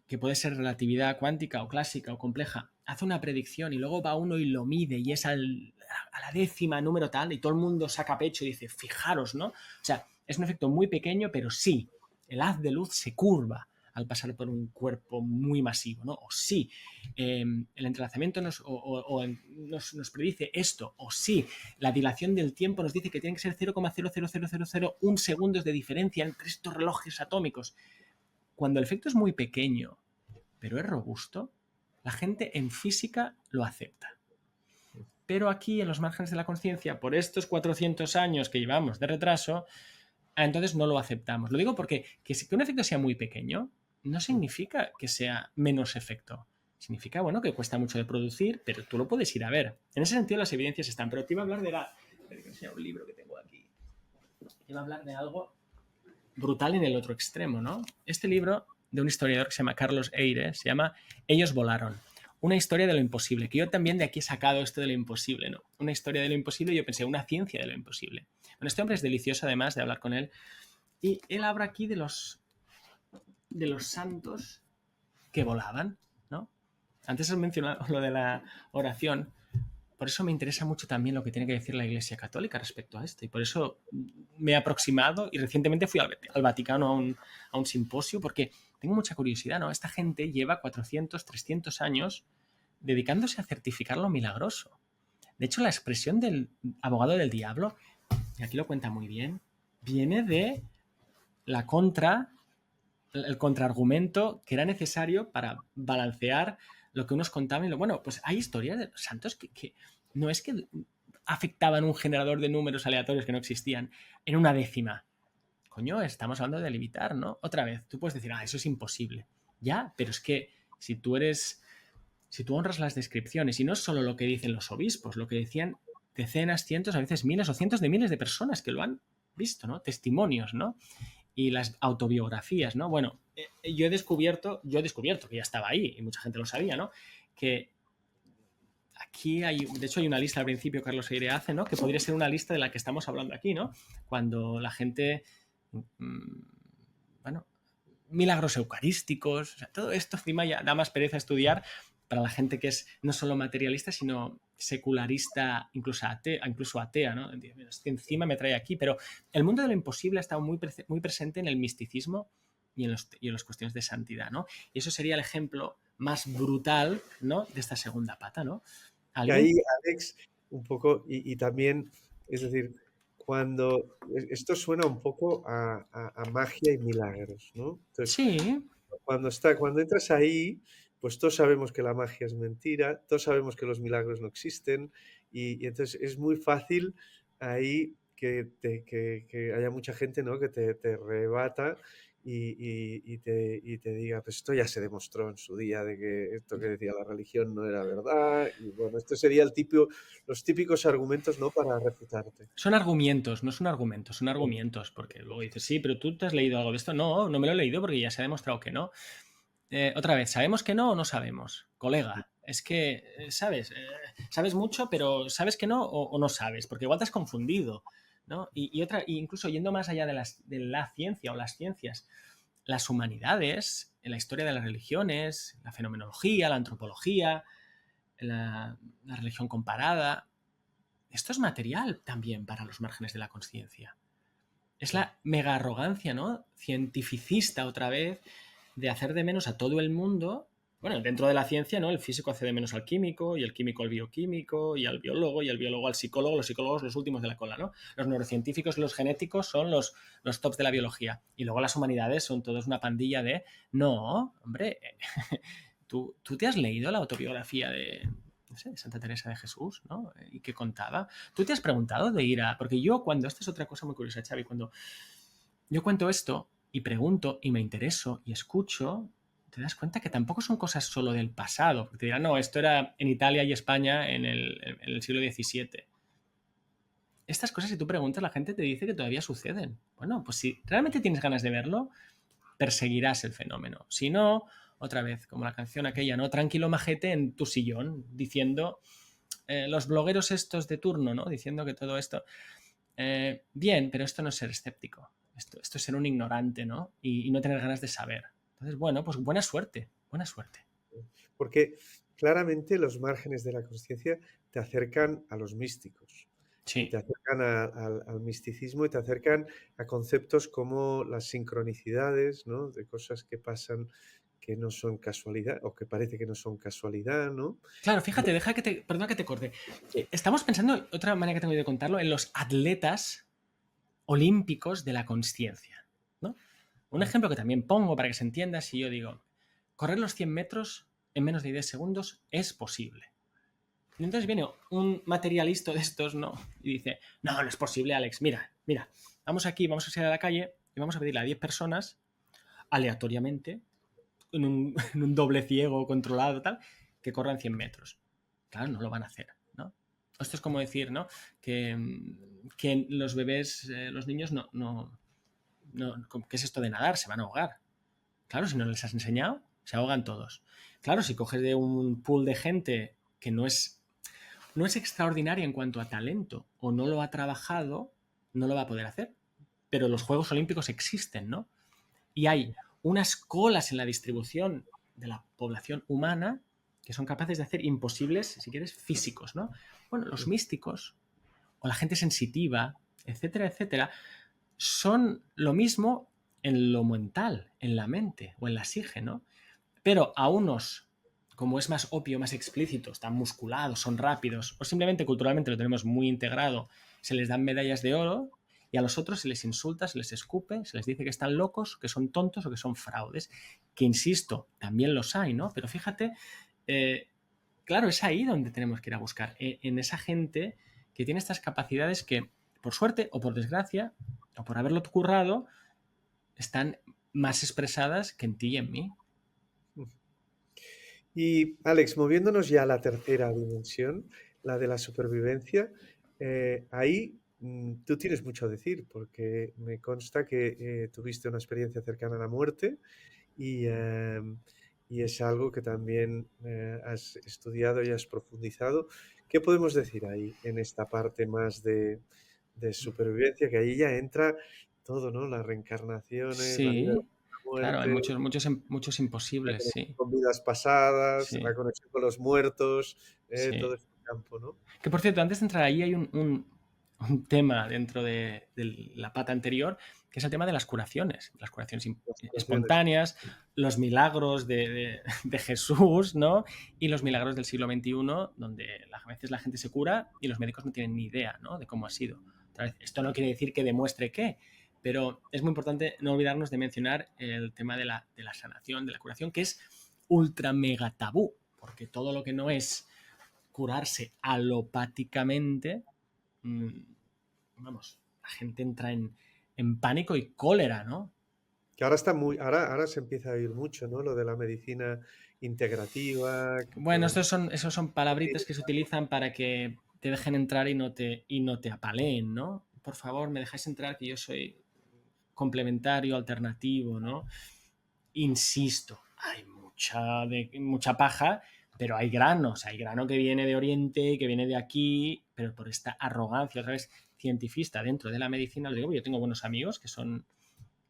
que puede ser relatividad cuántica o clásica o compleja, hace una predicción y luego va uno y lo mide y es a la décima número tal y todo el mundo saca pecho y dice, fijaros, ¿no? O sea, es un efecto muy pequeño, pero sí, el haz de luz se curva al pasar por un cuerpo muy masivo, ¿no? O sí, el entrelazamiento nos predice esto, o sí, la dilación del tiempo nos dice que tiene que ser 0,00001 segundos de diferencia entre estos relojes atómicos. Cuando el efecto es muy pequeño, pero es robusto, la gente en física lo acepta. Pero aquí, en los márgenes de la conciencia, por estos 400 años que llevamos de retraso, entonces no lo aceptamos. Lo digo porque que un efecto sea muy pequeño no significa que sea menos efecto. Significa, bueno, que cuesta mucho de producir, pero tú lo puedes ir a ver. En ese sentido las evidencias están. Pero te iba a hablar de la... Voy a enseñar un libro que tengo aquí. Te iba a hablar de algo brutal en el otro extremo, ¿no? Este libro de un historiador que se llama Carlos Eire se llama Ellos volaron. Una historia de lo imposible, que yo también de aquí he sacado esto de lo imposible, ¿no? Una historia de lo imposible y yo pensé, una ciencia de lo imposible. Bueno, este hombre es delicioso además de hablar con él. Y él habla aquí de los santos que volaban, ¿no? Antes has mencionado lo de la oración. Por eso me interesa mucho también lo que tiene que decir la Iglesia Católica respecto a esto. Y por eso me he aproximado y recientemente fui al Vaticano a un simposio porque tengo mucha curiosidad, ¿no? Esta gente lleva 400, 300 años dedicándose a certificar lo milagroso. De hecho, la expresión del abogado del diablo, y aquí lo cuenta muy bien, viene de el contraargumento que era necesario para balancear lo que unos contaban. Bueno, pues hay historias de los santos que no es que afectaban un generador de números aleatorios que no existían en una décima. Coño, estamos hablando de limitar, ¿no? Otra vez, tú puedes decir, eso es imposible. Ya, pero es que si tú honras las descripciones, y no es solo lo que dicen los obispos, lo que decían decenas, cientos, a veces miles o cientos de miles de personas que lo han visto, ¿no? Testimonios, ¿no? Y las autobiografías, ¿no? Bueno, yo he descubierto, que ya estaba ahí, y mucha gente lo sabía, ¿no? Que aquí de hecho hay una lista al principio, Carlos Eire hace, ¿no? Que podría ser una lista de la que estamos hablando aquí, ¿no? Cuando la gente, bueno, milagros eucarísticos, o sea, todo esto encima ya da más pereza estudiar para la gente que es no solo materialista, sino secularista, incluso atea, ¿no? Es que encima me trae aquí, pero el mundo de lo imposible ha estado muy presente en el misticismo y en las cuestiones de santidad, ¿no? Y eso sería el ejemplo más brutal, ¿no? De esta segunda pata, ¿no? Y ahí, Alex, un poco, y también, es decir, cuando esto suena un poco a magia y milagros, ¿no? Entonces, sí, cuando entras ahí, pues todos sabemos que la magia es mentira, todos sabemos que los milagros no existen, y entonces es muy fácil ahí que haya mucha gente, ¿no? Que te rebata y te diga, pues esto ya se demostró en su día, de que esto que decía la religión no era verdad, y bueno, esto sería los típicos argumentos, ¿no? Para refutarte. son argumentos, no son argumentos, son argumentos, porque luego dices, sí, pero tú te has leído algo de esto. No, no me lo he leído porque ya se ha demostrado que no. Otra vez, ¿sabemos que no o no sabemos? Colega, es que, ¿sabes? Sabes mucho, pero ¿sabes que no o no sabes? Porque igual te has confundido, ¿no? Y incluso yendo más allá de la ciencia o las ciencias, las humanidades, en la historia de las religiones, la fenomenología, la antropología, la religión comparada, esto es material también para los márgenes de la conciencia. Es la mega arrogancia, ¿no? Cientificista otra vez, de hacer de menos a todo el mundo. Bueno, dentro de la ciencia, ¿no? El físico hace de menos al químico, y el químico al bioquímico, y al biólogo, y el biólogo al psicólogo, los psicólogos los últimos de la cola, ¿no? Los neurocientíficos y los genéticos son los tops de la biología. Y luego las humanidades son todos una pandilla de... No, hombre, ¿tú te has leído la autobiografía de, no sé, de Santa Teresa de Jesús, ¿no? ¿Y qué contaba? ¿Tú te has preguntado de ir a...? Porque yo esta es otra cosa muy curiosa, Xavi, cuando yo cuento esto y pregunto y me intereso y escucho, te das cuenta que tampoco son cosas solo del pasado. Porque te dirán, no, esto era en Italia y España en el siglo XVII. Estas cosas, si tú preguntas, la gente te dice que todavía suceden. Bueno, pues si realmente tienes ganas de verlo, perseguirás el fenómeno. Si no, otra vez, como la canción aquella, ¿no? Tranquilo majete en tu sillón, diciendo, los blogueros estos de turno, ¿no? Diciendo que todo esto... bien, pero esto no es ser escéptico. Esto es ser un ignorante, ¿no? Y no tener ganas de saber. Entonces, bueno, pues buena suerte, buena suerte. Porque claramente los márgenes de la conciencia te acercan a los místicos. Sí. Te acercan al misticismo y te acercan a conceptos como las sincronicidades, ¿no? De cosas que pasan que no son casualidad o que parece que no son casualidad, ¿no? Claro, fíjate, perdona que te corte. Estamos pensando, otra manera que tengo de contarlo, en los atletas olímpicos de la consciencia, ¿no? Un ejemplo que también pongo para que se entienda, si yo digo, correr los 100 metros en menos de 10 segundos es posible. Y entonces viene un materialista de estos, ¿no? Y dice, no, no es posible, Alex, mira, vamos aquí, vamos a salir a la calle y vamos a pedirle a 10 personas aleatoriamente, en un doble ciego controlado, tal, que corran 100 metros. Claro, no lo van a hacer, ¿no? Esto es como decir, ¿no? Que los bebés, los niños ¿qué es esto de nadar? Se van a ahogar. Claro, si no les has enseñado, se ahogan todos. Claro, si coges de un pool de gente que no es extraordinaria en cuanto a talento o no lo ha trabajado, no lo va a poder hacer. Pero los Juegos Olímpicos existen, ¿no? Y hay unas colas en la distribución de la población humana que son capaces de hacer imposibles, si quieres, físicos, ¿no? Bueno, los místicos o la gente sensitiva, etcétera, etcétera, son lo mismo en lo mental, en la mente o en la psique, ¿no? Pero a unos, como es más obvio, más explícito, están musculados, son rápidos, o simplemente culturalmente lo tenemos muy integrado, se les dan medallas de oro, y a los otros se les insulta, se les escupe, se les dice que están locos, que son tontos o que son fraudes, que insisto, también los hay, ¿no? Pero fíjate, claro, es ahí donde tenemos que ir a buscar, en esa gente que tiene estas capacidades que, por suerte o por desgracia, o por haberlo currado, están más expresadas que en ti y en mí. Y Alex, moviéndonos ya a la tercera dimensión, la de la supervivencia, ahí tú tienes mucho a decir, porque me consta que tuviste una experiencia cercana a la muerte y es algo que también has estudiado y has profundizado. ¿Qué podemos decir ahí en esta parte más de supervivencia? Que ahí ya entra todo, ¿no? Las reencarnaciones, la vida Sí, después de la claro, hay muerte, muchos la imposibles, conexión sí, con vidas pasadas, la sí, conexión con los muertos, todo sí. este campo, ¿no? Que por cierto, antes de entrar ahí hay un tema dentro de la pata anterior, que es el tema de las curaciones Las curaciones. espontáneas, los milagros de Jesús, ¿no? Y los milagros del siglo XXI, donde a veces la gente se cura y los médicos no tienen ni idea, ¿no? De cómo ha sido. Otra vez, esto no quiere decir que demuestre qué, pero es muy importante no olvidarnos de mencionar el tema de la sanación, de la curación, que es ultra mega tabú, porque todo lo que no es curarse alopáticamente, vamos, la gente entra en pánico y cólera, ¿no? Que ahora se empieza a oír mucho, ¿no? Lo de la medicina integrativa, que Bueno, podemos. esos son palabritas que se utilizan para que te dejen entrar y no te apaleen, ¿no? Por favor, me dejáis entrar que yo soy complementario, alternativo, ¿no? Insisto, hay mucha paja, pero hay granos, hay grano que viene de Oriente, que viene de aquí, pero por esta arrogancia, otra vez, cientifista dentro de la medicina, lo digo, yo tengo buenos amigos que son,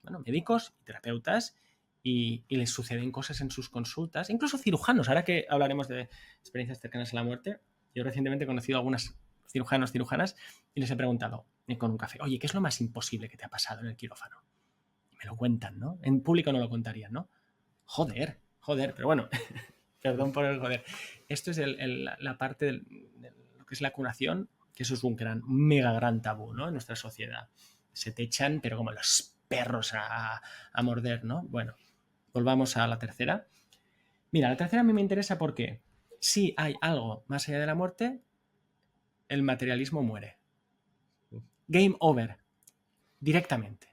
bueno, médicos y terapeutas y les suceden cosas en sus consultas, incluso cirujanos, ahora que hablaremos de experiencias cercanas a la muerte, yo recientemente he conocido a algunas cirujanas y les he preguntado con un café, oye, ¿qué es lo más imposible que te ha pasado en el quirófano? Y me lo cuentan, ¿no? En público no lo contarían, ¿no? Joder, pero bueno, perdón por el joder. Esto es la parte de lo que es la curación, que eso es un mega gran tabú, ¿no? En nuestra sociedad. Se te echan, pero como los perros a morder, ¿no? Bueno, volvamos a la tercera. Mira, la tercera a mí me interesa porque si hay algo más allá de la muerte, el materialismo muere. Game over, directamente.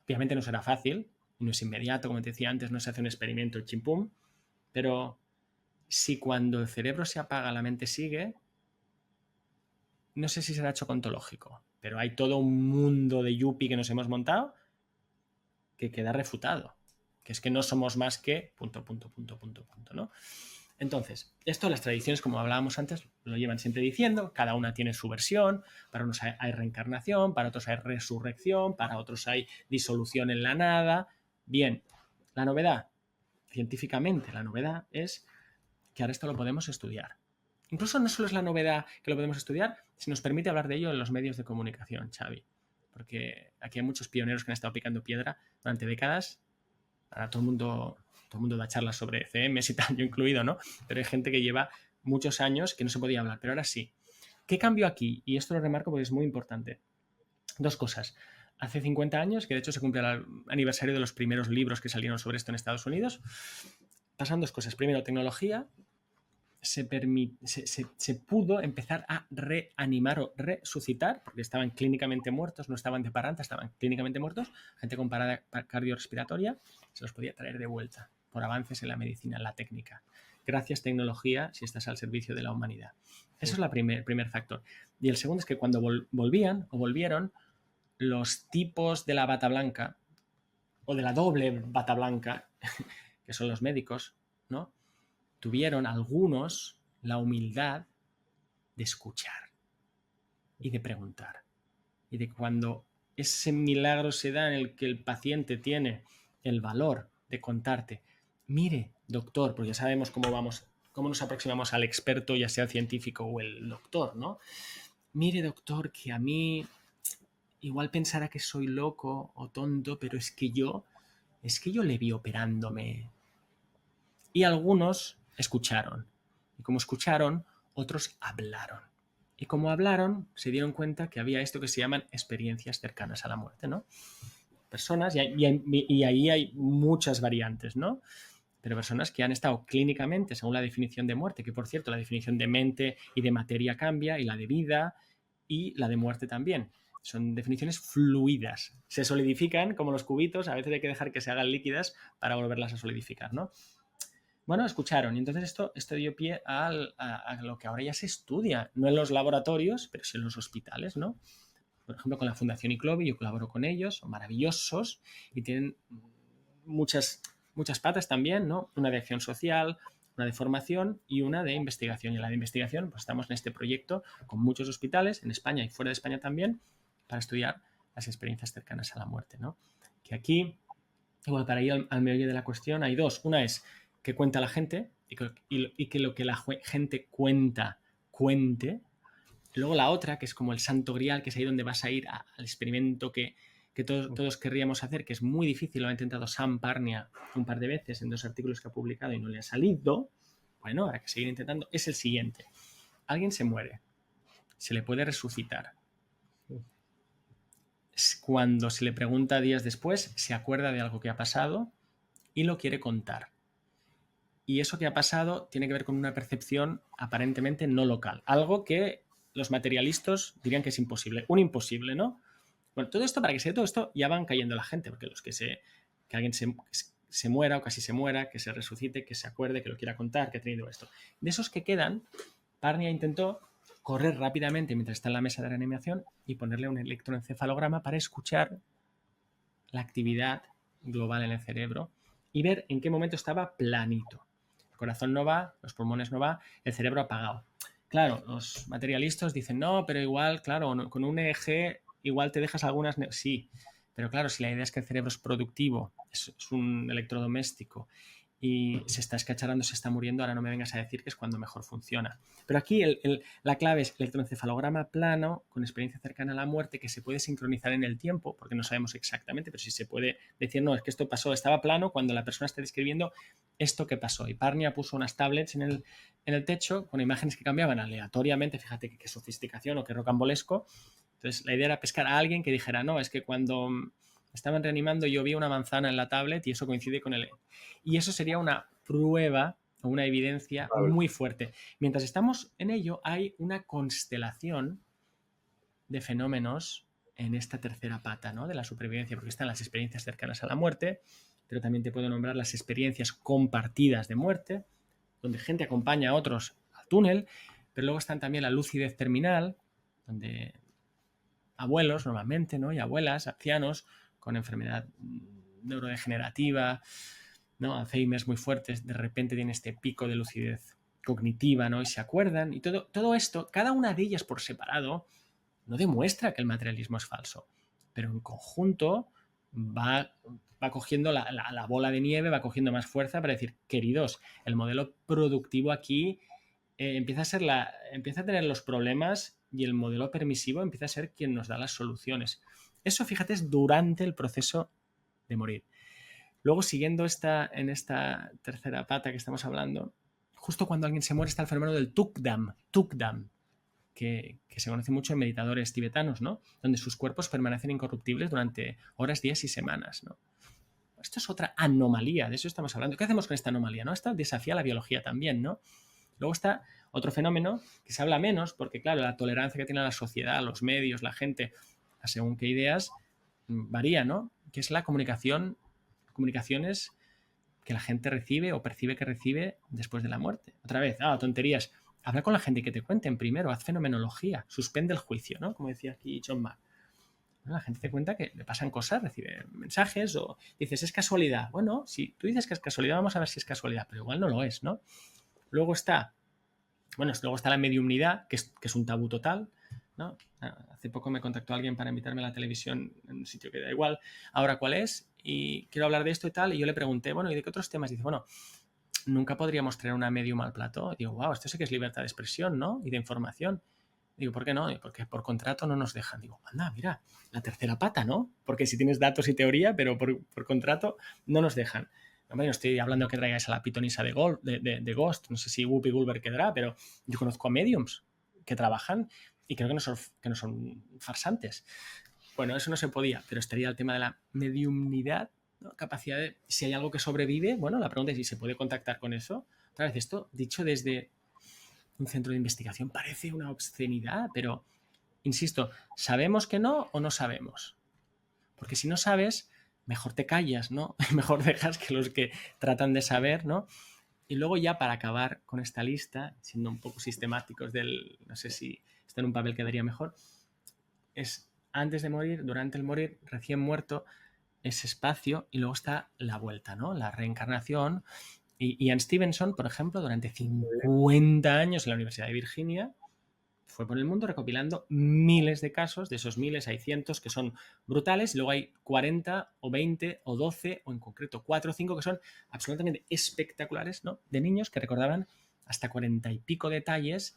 Obviamente no será fácil, no es inmediato, como te decía antes, no se hace un experimento, el chimpum, pero si cuando el cerebro se apaga la mente sigue, no sé si será chocontológico, pero hay todo un mundo de yuppie que nos hemos montado que queda refutado, que es que no somos más que punto, punto, punto, punto, punto, ¿no? Entonces, esto las tradiciones, como hablábamos antes, lo llevan siempre diciendo, cada una tiene su versión, para unos hay reencarnación, para otros hay resurrección, para otros hay disolución en la nada. Bien, la novedad, científicamente, la novedad es que ahora esto lo podemos estudiar. Incluso no solo es la novedad que lo podemos estudiar, sino nos permite hablar de ello en los medios de comunicación, Xavi. Porque aquí hay muchos pioneros que han estado picando piedra durante décadas. Ahora todo el mundo da charlas sobre CMs y tal, yo incluido, ¿no? Pero hay gente que lleva muchos años que no se podía hablar, pero ahora sí. ¿Qué cambió aquí? Y esto lo remarco porque es muy importante. Dos cosas. Hace 50 años, que de hecho se cumple el aniversario de los primeros libros que salieron sobre esto en Estados Unidos, pasan dos cosas. Primero, tecnología. Se pudo empezar a reanimar o resucitar, porque estaban clínicamente muertos, no estaban de parranda, estaban clínicamente muertos, gente con parada cardiorrespiratoria, se los podía traer de vuelta por avances en la medicina, en la técnica. Gracias, tecnología, si estás al servicio de la humanidad. Eso es el primer factor. Y el segundo es que cuando volvieron, los tipos de la bata blanca, o de la doble bata blanca, que son los médicos, ¿no? Tuvieron algunos la humildad de escuchar y de preguntar. Y de cuando ese milagro se da en el que el paciente tiene el valor de contarte, mire, doctor, porque ya sabemos cómo nos aproximamos al experto, ya sea el científico o el doctor, ¿no? Mire, doctor, que a mí igual pensará que soy loco o tonto, pero es que yo le vi operándome. Y algunos escucharon. Y como escucharon, otros hablaron. Y como hablaron, se dieron cuenta que había esto que se llaman experiencias cercanas a la muerte, ¿no? Personas, y ahí hay muchas variantes, ¿no? Pero personas que han estado clínicamente, según la definición de muerte, que por cierto, la definición de mente y de materia cambia, y la de vida y la de muerte también. Son definiciones fluidas. Se solidifican como los cubitos, a veces hay que dejar que se hagan líquidas para volverlas a solidificar, ¿no? Bueno, escucharon, y entonces esto dio pie a lo que ahora ya se estudia, no en los laboratorios, pero sí en los hospitales, ¿no? Por ejemplo, con la Fundación ICLOVI, yo colaboro con ellos, son maravillosos y tienen muchas patas también, ¿no? Una de acción social, una de formación y una de investigación. Y en la de investigación, pues estamos en este proyecto con muchos hospitales, en España y fuera de España también, para estudiar las experiencias cercanas a la muerte, ¿no? Que aquí, igual para ir al meollo de la cuestión, hay dos. Una es que cuenta la gente y que lo que la gente cuente. Y luego la otra, que es como el santo grial, que es ahí donde vas a ir al experimento que todos querríamos hacer, que es muy difícil, lo ha intentado Sam Parnia un par de veces en 2 artículos que ha publicado y no le ha salido. Bueno, habrá que seguir intentando. Es el siguiente. Alguien se muere, se le puede resucitar. Cuando se le pregunta días después, se acuerda de algo que ha pasado y lo quiere contar. Y eso que ha pasado tiene que ver con una percepción aparentemente no local. Algo que los materialistas dirían que es imposible. Un imposible, ¿no? Bueno, todo esto, para que se dé todo esto, ya van cayendo la gente, porque los que alguien se muera o casi se muera, que se resucite, que se acuerde, que lo quiera contar, que ha tenido esto. De esos que quedan, Parnia intentó correr rápidamente mientras está en la mesa de reanimación y ponerle un electroencefalograma para escuchar la actividad global en el cerebro y ver en qué momento estaba planito. El corazón no va, los pulmones no va, el cerebro apagado. Claro, los materialistas dicen, no, pero igual, claro, con un EEG igual te dejas algunas... Sí, pero claro, si la idea es que el cerebro es productivo, es un electrodoméstico y se está escacharrando, se está muriendo, ahora no me vengas a decir que es cuando mejor funciona. Pero aquí la clave es electroencefalograma plano, con experiencia cercana a la muerte, que se puede sincronizar en el tiempo, porque no sabemos exactamente, pero sí se puede decir, no, es que esto pasó, estaba plano cuando la persona está describiendo esto que pasó. Y Parnia puso unas tablets en el techo con imágenes que cambiaban aleatoriamente, fíjate qué sofisticación o qué rocambolesco. Entonces la idea era pescar a alguien que dijera, no, es que cuando estaban reanimando yo vi una manzana en la tablet y eso coincide con el... Y eso sería una prueba o una evidencia muy fuerte. Mientras estamos en ello, hay una constelación de fenómenos en esta tercera pata, ¿no?, de la supervivencia, porque están las experiencias cercanas a la muerte, pero también te puedo nombrar las experiencias compartidas de muerte, donde gente acompaña a otros al túnel, pero luego están también la lucidez terminal, donde abuelos normalmente, ¿no?, y abuelas, ancianos con enfermedad neurodegenerativa, ¿no?, Alzheimer muy fuertes, de repente tienen este pico de lucidez cognitiva, ¿no?, y se acuerdan, y todo esto, cada una de ellas por separado, no demuestra que el materialismo es falso, pero en conjunto va cogiendo la bola de nieve, va cogiendo más fuerza para decir, queridos, el modelo productivo aquí empieza a tener los problemas y el modelo permisivo empieza a ser quien nos da las soluciones. Eso, fíjate, es durante el proceso de morir. Luego, siguiendo en esta tercera pata que estamos hablando, justo cuando alguien se muere está el fenómeno del tukdam, que se conoce mucho en meditadores tibetanos, ¿no?, donde sus cuerpos permanecen incorruptibles durante horas, días y semanas, ¿no? Esto es otra anomalía, de eso estamos hablando. ¿Qué hacemos con esta anomalía? ¿No? Esto desafía la biología también, ¿no? Luego está otro fenómeno que se habla menos, porque claro, la tolerancia que tiene la sociedad, los medios, la gente, a según qué ideas, varía, ¿no? Que es la comunicaciones que la gente recibe o percibe que recibe después de la muerte. Otra vez, tonterías. Habla con la gente que te cuenten primero, haz fenomenología, suspende el juicio, ¿no? Como decía aquí John Mack. La gente te cuenta que le pasan cosas, recibe mensajes o dices, es casualidad. Bueno, si tú dices que es casualidad, vamos a ver si es casualidad, pero igual no lo es, ¿no? Luego está la mediumnidad, que es un tabú total, ¿no? Hace poco me contactó alguien para invitarme a la televisión en un sitio que da igual ahora cuál es, y quiero hablar de esto y tal, y yo le pregunté, bueno, ¿y de qué otros temas? Y dice, bueno, nunca podríamos traer una medium al plató. Y digo, wow, esto sí que es libertad de expresión, ¿no? Y de información. Digo, ¿por qué no? Porque por contrato no nos dejan. Digo, anda, mira, la tercera pata, ¿no? Porque si tienes datos y teoría, pero por contrato no nos dejan. Hombre, no estoy hablando que traigáis a la pitonisa de Ghost, no sé si Whoopi Goldberg quedará, pero yo conozco a mediums que trabajan y creo que no son farsantes. Bueno, eso no se podía, pero estaría el tema de la mediumnidad, ¿no? Capacidad de, si hay algo que sobrevive, bueno, la pregunta es si se puede contactar con eso. Otra vez, esto dicho desde un centro de investigación parece una obscenidad, pero, insisto, ¿sabemos que no o no sabemos? Porque si no sabes, mejor te callas, ¿no? Mejor dejas que los que tratan de saber, ¿no? Y luego ya para acabar con esta lista, siendo un poco sistemáticos no sé si esto en un papel quedaría mejor, es antes de morir, durante el morir, recién muerto, ese espacio y luego está la vuelta, ¿no? La reencarnación. Y Ian Stevenson, por ejemplo, durante 50 años en la Universidad de Virginia, fue por el mundo recopilando miles de casos. De esos miles hay cientos que son brutales y luego hay 40 o 20 o 12 o en concreto 4 o 5 que son absolutamente espectaculares, ¿no? De niños que recordaban hasta 40 y pico detalles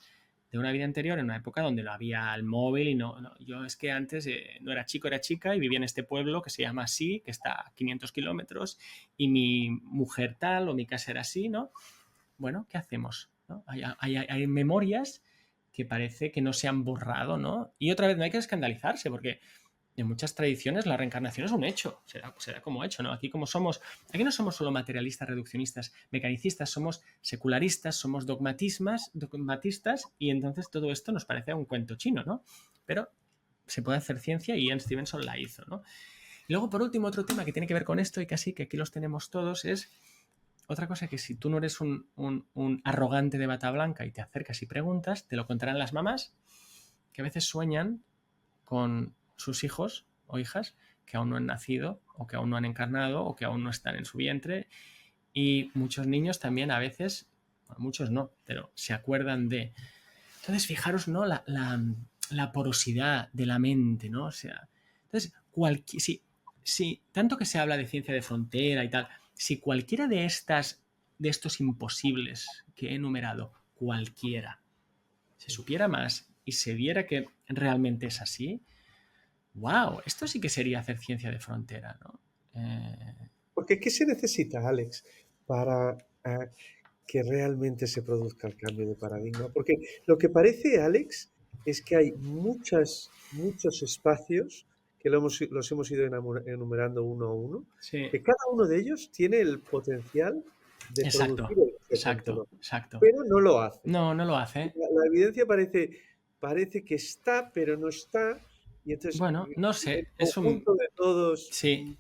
de una vida anterior en una época donde no había el móvil y yo es que antes no era chico, era chica y vivía en este pueblo que se llama así, que está a 500 kilómetros y mi mujer tal o mi casa era así, ¿no? Bueno, ¿qué hacemos? ¿No? Hay memorias que parece que no se han borrado, ¿no? Y otra vez, no hay que escandalizarse, porque en muchas tradiciones la reencarnación es un hecho, será como hecho, ¿no? Aquí aquí no somos solo materialistas, reduccionistas, mecanicistas, somos secularistas, somos dogmatistas, y entonces todo esto nos parece un cuento chino, ¿no? Pero se puede hacer ciencia y Ian Stevenson la hizo, ¿no? Y luego, por último, otro tema que tiene que ver con esto y casi que aquí los tenemos todos es otra cosa que si tú no eres un arrogante de bata blanca y te acercas y preguntas, te lo contarán las mamás que a veces sueñan con sus hijos o hijas que aún no han nacido o que aún no han encarnado o que aún no están en su vientre, y muchos niños también a veces, bueno, muchos no, pero se acuerdan de. Entonces, fijaros, ¿no? La porosidad de la mente, ¿no? O sea, entonces, si tanto que se habla de ciencia de frontera y tal, si cualquiera de estos imposibles que he enumerado, cualquiera, se supiera más y se viera que realmente es así, wow, esto sí que sería hacer ciencia de frontera, ¿no? Porque ¿qué se necesita, Alex, para que realmente se produzca el cambio de paradigma? Porque lo que parece, Alex, es que hay muchos espacios que los hemos ido enumerando uno a uno, Sí, que cada uno de ellos tiene el potencial de exacto, producir ese exacto, cambio, exacto. pero no lo hace. No, no lo hace. La evidencia parece que está, pero no está, y entonces Bueno, no el sé, conjunto de todos sí, parece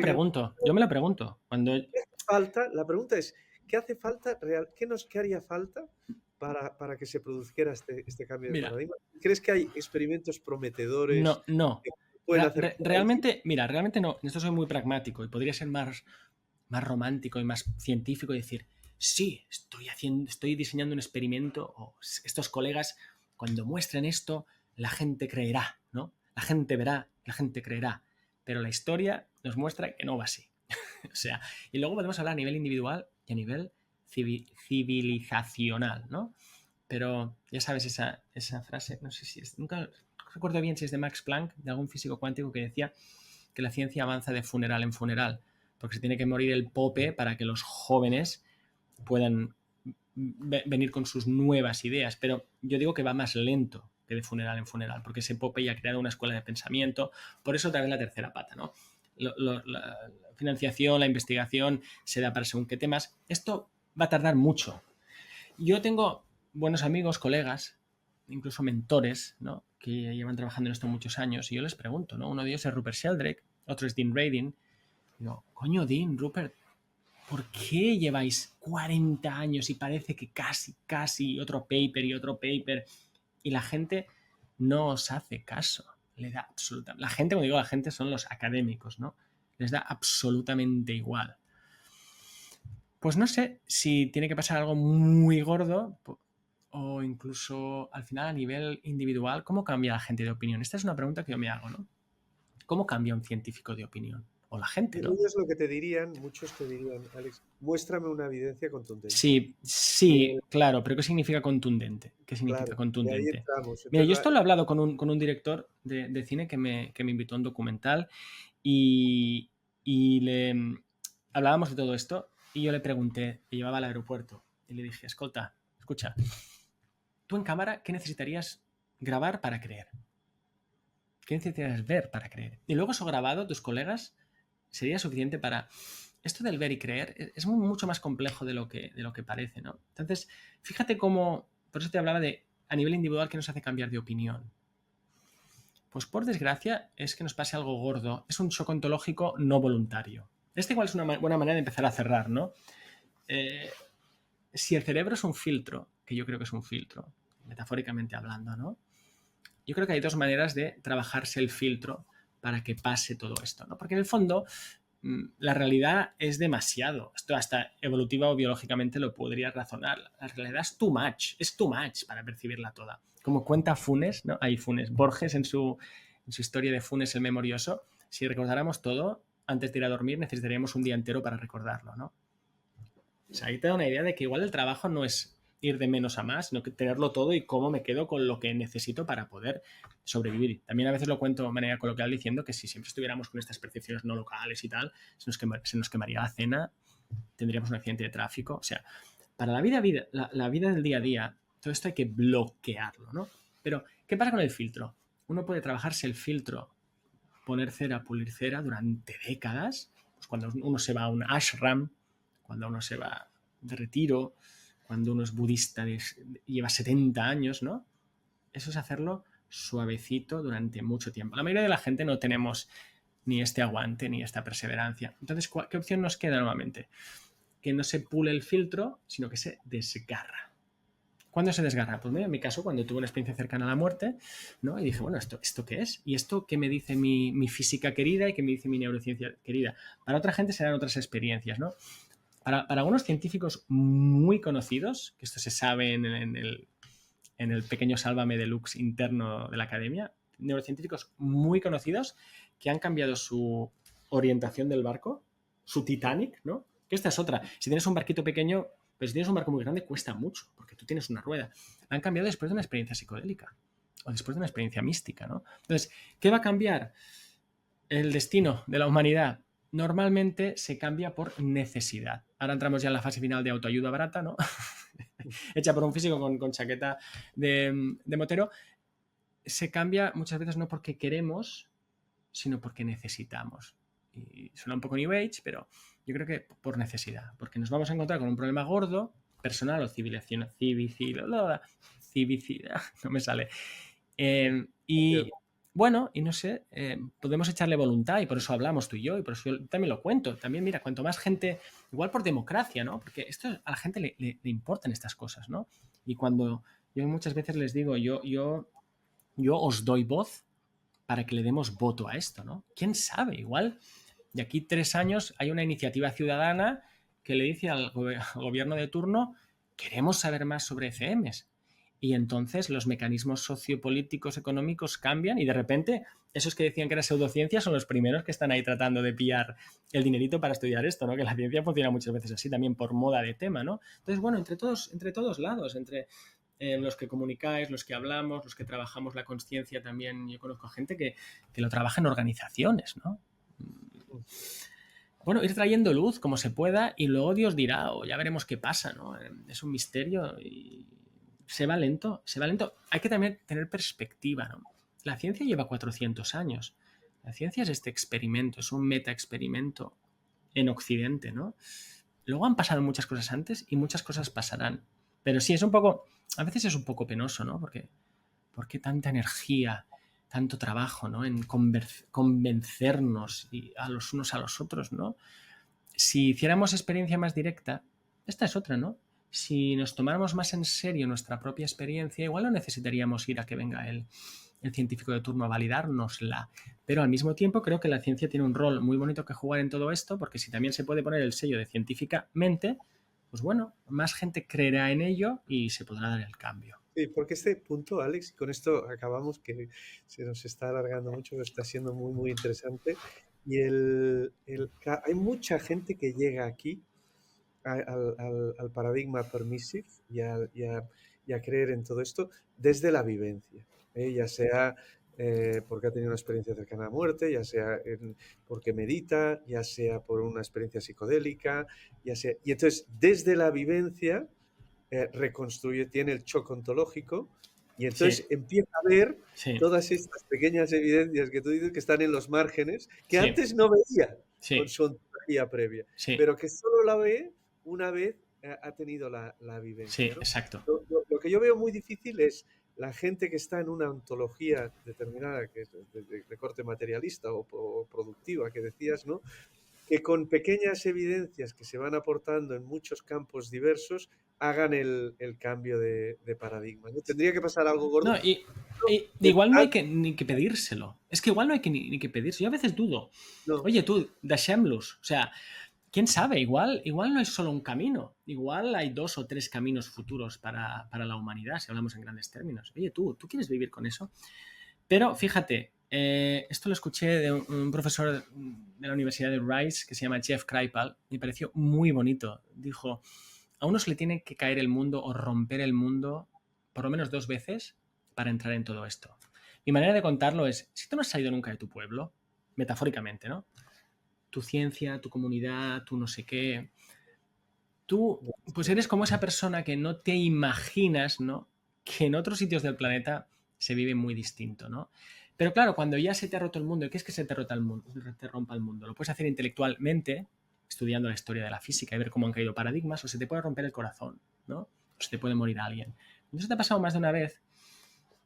que no. yo me lo pregunto, cuando. La pregunta es, ¿qué hace falta qué haría falta para que se produjera este cambio de Mira, paradigma? ¿Crees que hay experimentos prometedores no. que pueden hacer ahí? Realmente no. En esto soy muy pragmático y podría ser más romántico y más científico y decir, sí, estoy diseñando un experimento o estos colegas, cuando muestren esto, la gente creerá, ¿no? La gente verá, la gente creerá. Pero la historia nos muestra que no va así. O sea, y luego podemos hablar a nivel individual y a nivel civilizacional, ¿no? Pero ya sabes esa frase, no sé si es, nunca recuerdo bien si es de Max Planck, de algún físico cuántico, que decía que la ciencia avanza de funeral en funeral, porque se tiene que morir el pope para que los jóvenes puedan venir con sus nuevas ideas. Pero yo digo que va más lento que de funeral en funeral, porque ese pope ya ha creado una escuela de pensamiento. Por eso otra vez la tercera pata, ¿no? la financiación, la investigación se da para según qué temas. Esto va a tardar mucho. Yo tengo buenos amigos, colegas, incluso mentores, ¿no?, que llevan trabajando en esto muchos años, y yo les pregunto, ¿no? Uno de ellos es Rupert Sheldrake, otro es Dean Radin. Digo, coño, Dean, Rupert, ¿por qué lleváis 40 años y parece que casi otro paper y otro paper, y la gente no os hace caso? Le da absolutamente... La gente, cuando digo la gente, son los académicos, ¿no? Les da absolutamente igual. Pues no sé si tiene que pasar algo muy gordo o incluso al final a nivel individual, ¿cómo cambia la gente de opinión? Esta es una pregunta que yo me hago, ¿no? ¿Cómo cambia un científico de opinión? O la gente, Y ¿no? ellos lo que te dirían, muchos te dirían, Alex, muéstrame una evidencia contundente. Sí, claro, pero ¿qué significa contundente? ¿Qué significa Claro, y ahí contundente? entramos. Mira, yo Entonces, esto lo he hablado con un director de cine que me invitó a un documental, y hablábamos de todo esto, y yo le pregunté, me llevaba al aeropuerto, y le dije, escolta, escucha, tú en cámara, ¿qué necesitarías grabar para creer? ¿Qué necesitarías ver para creer? Y luego eso grabado, tus colegas, sería suficiente para... Esto del ver y creer es mucho más complejo de lo que parece, ¿no? Entonces, fíjate cómo... Por eso te hablaba de, a nivel individual, que nos hace cambiar de opinión. Pues por desgracia es que nos pase algo gordo. Es un shock ontológico no voluntario. Esta igual es una buena manera de empezar a cerrar, ¿no? Si el cerebro es un filtro, que yo creo que es un filtro, metafóricamente hablando, ¿no? Yo creo que hay dos maneras de trabajarse el filtro para que pase todo esto, ¿no? Porque en el fondo la realidad es demasiado. Esto hasta evolutiva o biológicamente lo podría razonar. La realidad es too much para percibirla toda. Como cuenta Funes, ¿no? Hay Funes, Borges en su historia de Funes el Memorioso, si recordáramos todo, antes de ir a dormir necesitaríamos un día entero para recordarlo, ¿no? O sea, ahí te da una idea de que igual el trabajo no es ir de menos a más, sino que tenerlo todo y cómo me quedo con lo que necesito para poder sobrevivir. También a veces lo cuento de manera coloquial diciendo que si siempre estuviéramos con estas percepciones no locales y tal, se nos quemaría la cena, tendríamos un accidente de tráfico. O sea, para la vida del día a día, todo esto hay que bloquearlo, ¿no? Pero, ¿qué pasa con el filtro? Uno puede trabajarse el filtro, poner cera, pulir cera durante décadas. Pues cuando uno se va a un ashram, cuando uno se va de retiro, cuando uno es budista, lleva 70 años, ¿no? Eso es hacerlo suavecito durante mucho tiempo. La mayoría de la gente no tenemos ni este aguante ni esta perseverancia. Entonces, ¿qué opción nos queda nuevamente? Que no se pule el filtro, sino que se desgarra. ¿Cuándo se desgarra? Pues mira, en mi caso, cuando tuve una experiencia cercana a la muerte, ¿no? Y dije, bueno, ¿esto qué es? ¿Y esto qué me dice mi física querida y qué me dice mi neurociencia querida? Para otra gente serán otras experiencias, ¿no? Para algunos científicos muy conocidos, que esto se sabe en el pequeño sálvame deluxe interno de la academia, neurocientíficos muy conocidos que han cambiado su orientación del barco, su Titanic, ¿no? Que esta es otra. Si tienes un barquito pequeño, pero si tienes un barco muy grande, cuesta mucho, porque tú tienes una rueda. La han cambiado después de una experiencia psicodélica o después de una experiencia mística, ¿no? Entonces, ¿qué va a cambiar el destino de la humanidad? Normalmente se cambia por necesidad. Ahora entramos ya en la fase final de autoayuda barata, ¿no? Hecha por un físico con chaqueta de motero. Se cambia muchas veces no porque queremos, sino porque necesitamos. Y suena un poco New Age, pero yo creo que por necesidad, porque nos vamos a encontrar con un problema gordo, personal o civilización, no me sale. Y bueno, y no sé, podemos echarle voluntad, y por eso hablamos tú y yo también lo cuento. También, mira, cuanto más gente, igual por democracia, ¿no? Porque esto a la gente le importan estas cosas, ¿no? Y cuando yo muchas veces les digo, yo os doy voz para que le demos voto a esto, ¿no? ¿Quién sabe? Igual de aquí 3 años hay una iniciativa ciudadana que le dice al gobierno de turno, queremos saber más sobre ECMs. Y entonces los mecanismos sociopolíticos, económicos cambian, y de repente esos que decían que era pseudociencia son los primeros que están ahí tratando de pillar el dinerito para estudiar esto, ¿no? Que la ciencia funciona muchas veces así, también por moda de tema, ¿no? Entonces, bueno, entre todos lados, entre los que comunicáis, los que hablamos, los que trabajamos la conciencia también. Yo conozco a gente que lo trabaja en organizaciones, ¿no? Bueno, ir trayendo luz como se pueda, y luego Dios dirá, o ya veremos qué pasa, ¿no? Es un misterio y se va lento, se va lento. Hay que también tener perspectiva, ¿no? La ciencia lleva 400 años. La ciencia es este experimento, es un meta-experimento en Occidente, ¿no? Luego han pasado muchas cosas antes y muchas cosas pasarán. Pero sí, es un poco, a veces es un poco penoso, ¿no? Porque ¿por qué tanta energía, tanto trabajo, ¿no? En convencernos a los unos a los otros, ¿no? Si hiciéramos experiencia más directa, esta es otra, ¿no? Si nos tomáramos más en serio nuestra propia experiencia, igual no necesitaríamos ir a que venga el científico de turno a validárnosla. Pero al mismo tiempo creo que la ciencia tiene un rol muy bonito que jugar en todo esto, porque si también se puede poner el sello de científicamente, pues bueno, más gente creerá en ello y se podrá dar el cambio. Sí, porque este punto, Alex, y con esto acabamos, que se nos está alargando mucho, pero está siendo muy, muy interesante. Y hay mucha gente que llega aquí al paradigma permissive y a creer en todo esto desde la vivencia, ya sea porque ha tenido una experiencia cercana a la muerte, ya sea porque medita, ya sea por una experiencia psicodélica, ya sea... Y entonces, desde la vivencia, reconstruye, tiene el choque ontológico y entonces Sí, empieza a ver sí, todas estas pequeñas evidencias que tú dices que están en los márgenes, que sí, antes no veía con sí, su ontología previa, sí, pero que solo la ve una vez ha tenido la sí, vivencia, ¿no? exacto. Lo que yo veo muy difícil es la gente que está en una ontología determinada, que es de corte materialista o productiva, que decías, ¿no? Que con pequeñas evidencias que se van aportando en muchos campos diversos hagan el cambio de paradigma, ¿no? Tendría que pasar algo gordo. No, igual no hay que ni que pedírselo. Es que igual no hay que ni que pedírselo. Yo a veces dudo. No, Oye, tú, deixem-los. O sea, quién sabe, igual no es solo un camino. Igual hay 2 o 3 caminos futuros para la humanidad, si hablamos en grandes términos. Oye, ¿tú quieres vivir con eso? Pero fíjate, esto lo escuché de un profesor de la Universidad de Rice que se llama Jeff Kripal y me pareció muy bonito. Dijo, a uno se le tiene que caer el mundo o romper el mundo por lo menos 2 veces para entrar en todo esto. Mi manera de contarlo es, si tú no has salido nunca de tu pueblo, metafóricamente, ¿no? Tu ciencia, tu comunidad, tu no sé qué, tú pues eres como esa persona que no te imaginas, ¿no? Que en otros sitios del planeta se vive muy distinto, ¿no? Pero claro, cuando ya se te ha roto el mundo, ¿qué es que se te rota el mundo, te rompa el mundo? Lo puedes hacer intelectualmente, estudiando la historia de la física y ver cómo han caído paradigmas, o se te puede romper el corazón, ¿no? O se te puede morir alguien. Entonces te ha pasado más de una vez,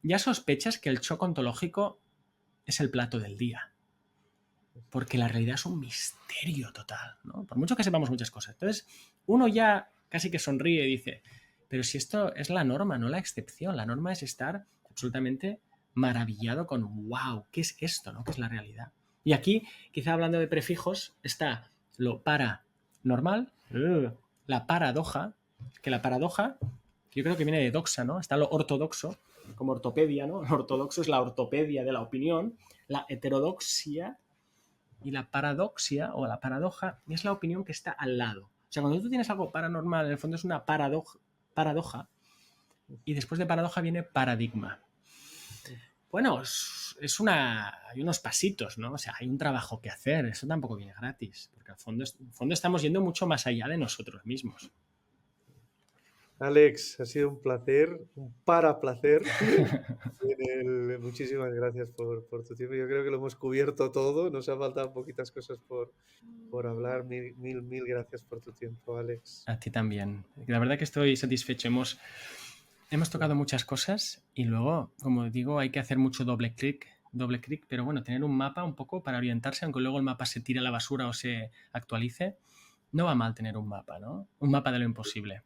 ya sospechas que el choque ontológico es el plato del día. Porque la realidad es un misterio total, ¿no? Por mucho que sepamos muchas cosas. Entonces, uno ya casi que sonríe y dice, pero si esto es la norma, no la excepción. La norma es estar absolutamente maravillado con, wow, ¿qué es esto, no? ¿Qué es la realidad? Y aquí, quizá hablando de prefijos, está lo paranormal, la paradoja, que la paradoja, que yo creo que viene de doxa, ¿no? Está lo ortodoxo, como ortopedia, ¿no? Lo ortodoxo es la ortopedia de la opinión, la heterodoxia y la paradoxia o la paradoja es la opinión que está al lado. O sea, cuando tú tienes algo paranormal, en el fondo es una paradoja y después de paradoja viene paradigma. Bueno, hay unos pasitos, ¿no? O sea, hay un trabajo que hacer, eso tampoco viene gratis, porque al fondo estamos yendo mucho más allá de nosotros mismos. Alex, ha sido un placer, un placer. Muchísimas gracias por tu tiempo. Yo creo que lo hemos cubierto todo. Nos ha faltado poquitas cosas por hablar. Mil gracias por tu tiempo, Alex. A ti también. La verdad que estoy satisfecho. Hemos tocado muchas cosas y luego, como digo, hay que hacer mucho doble clic, pero bueno, tener un mapa un poco para orientarse, aunque luego el mapa se tire a la basura o se actualice, no va mal tener un mapa, ¿no? Un mapa de lo imposible.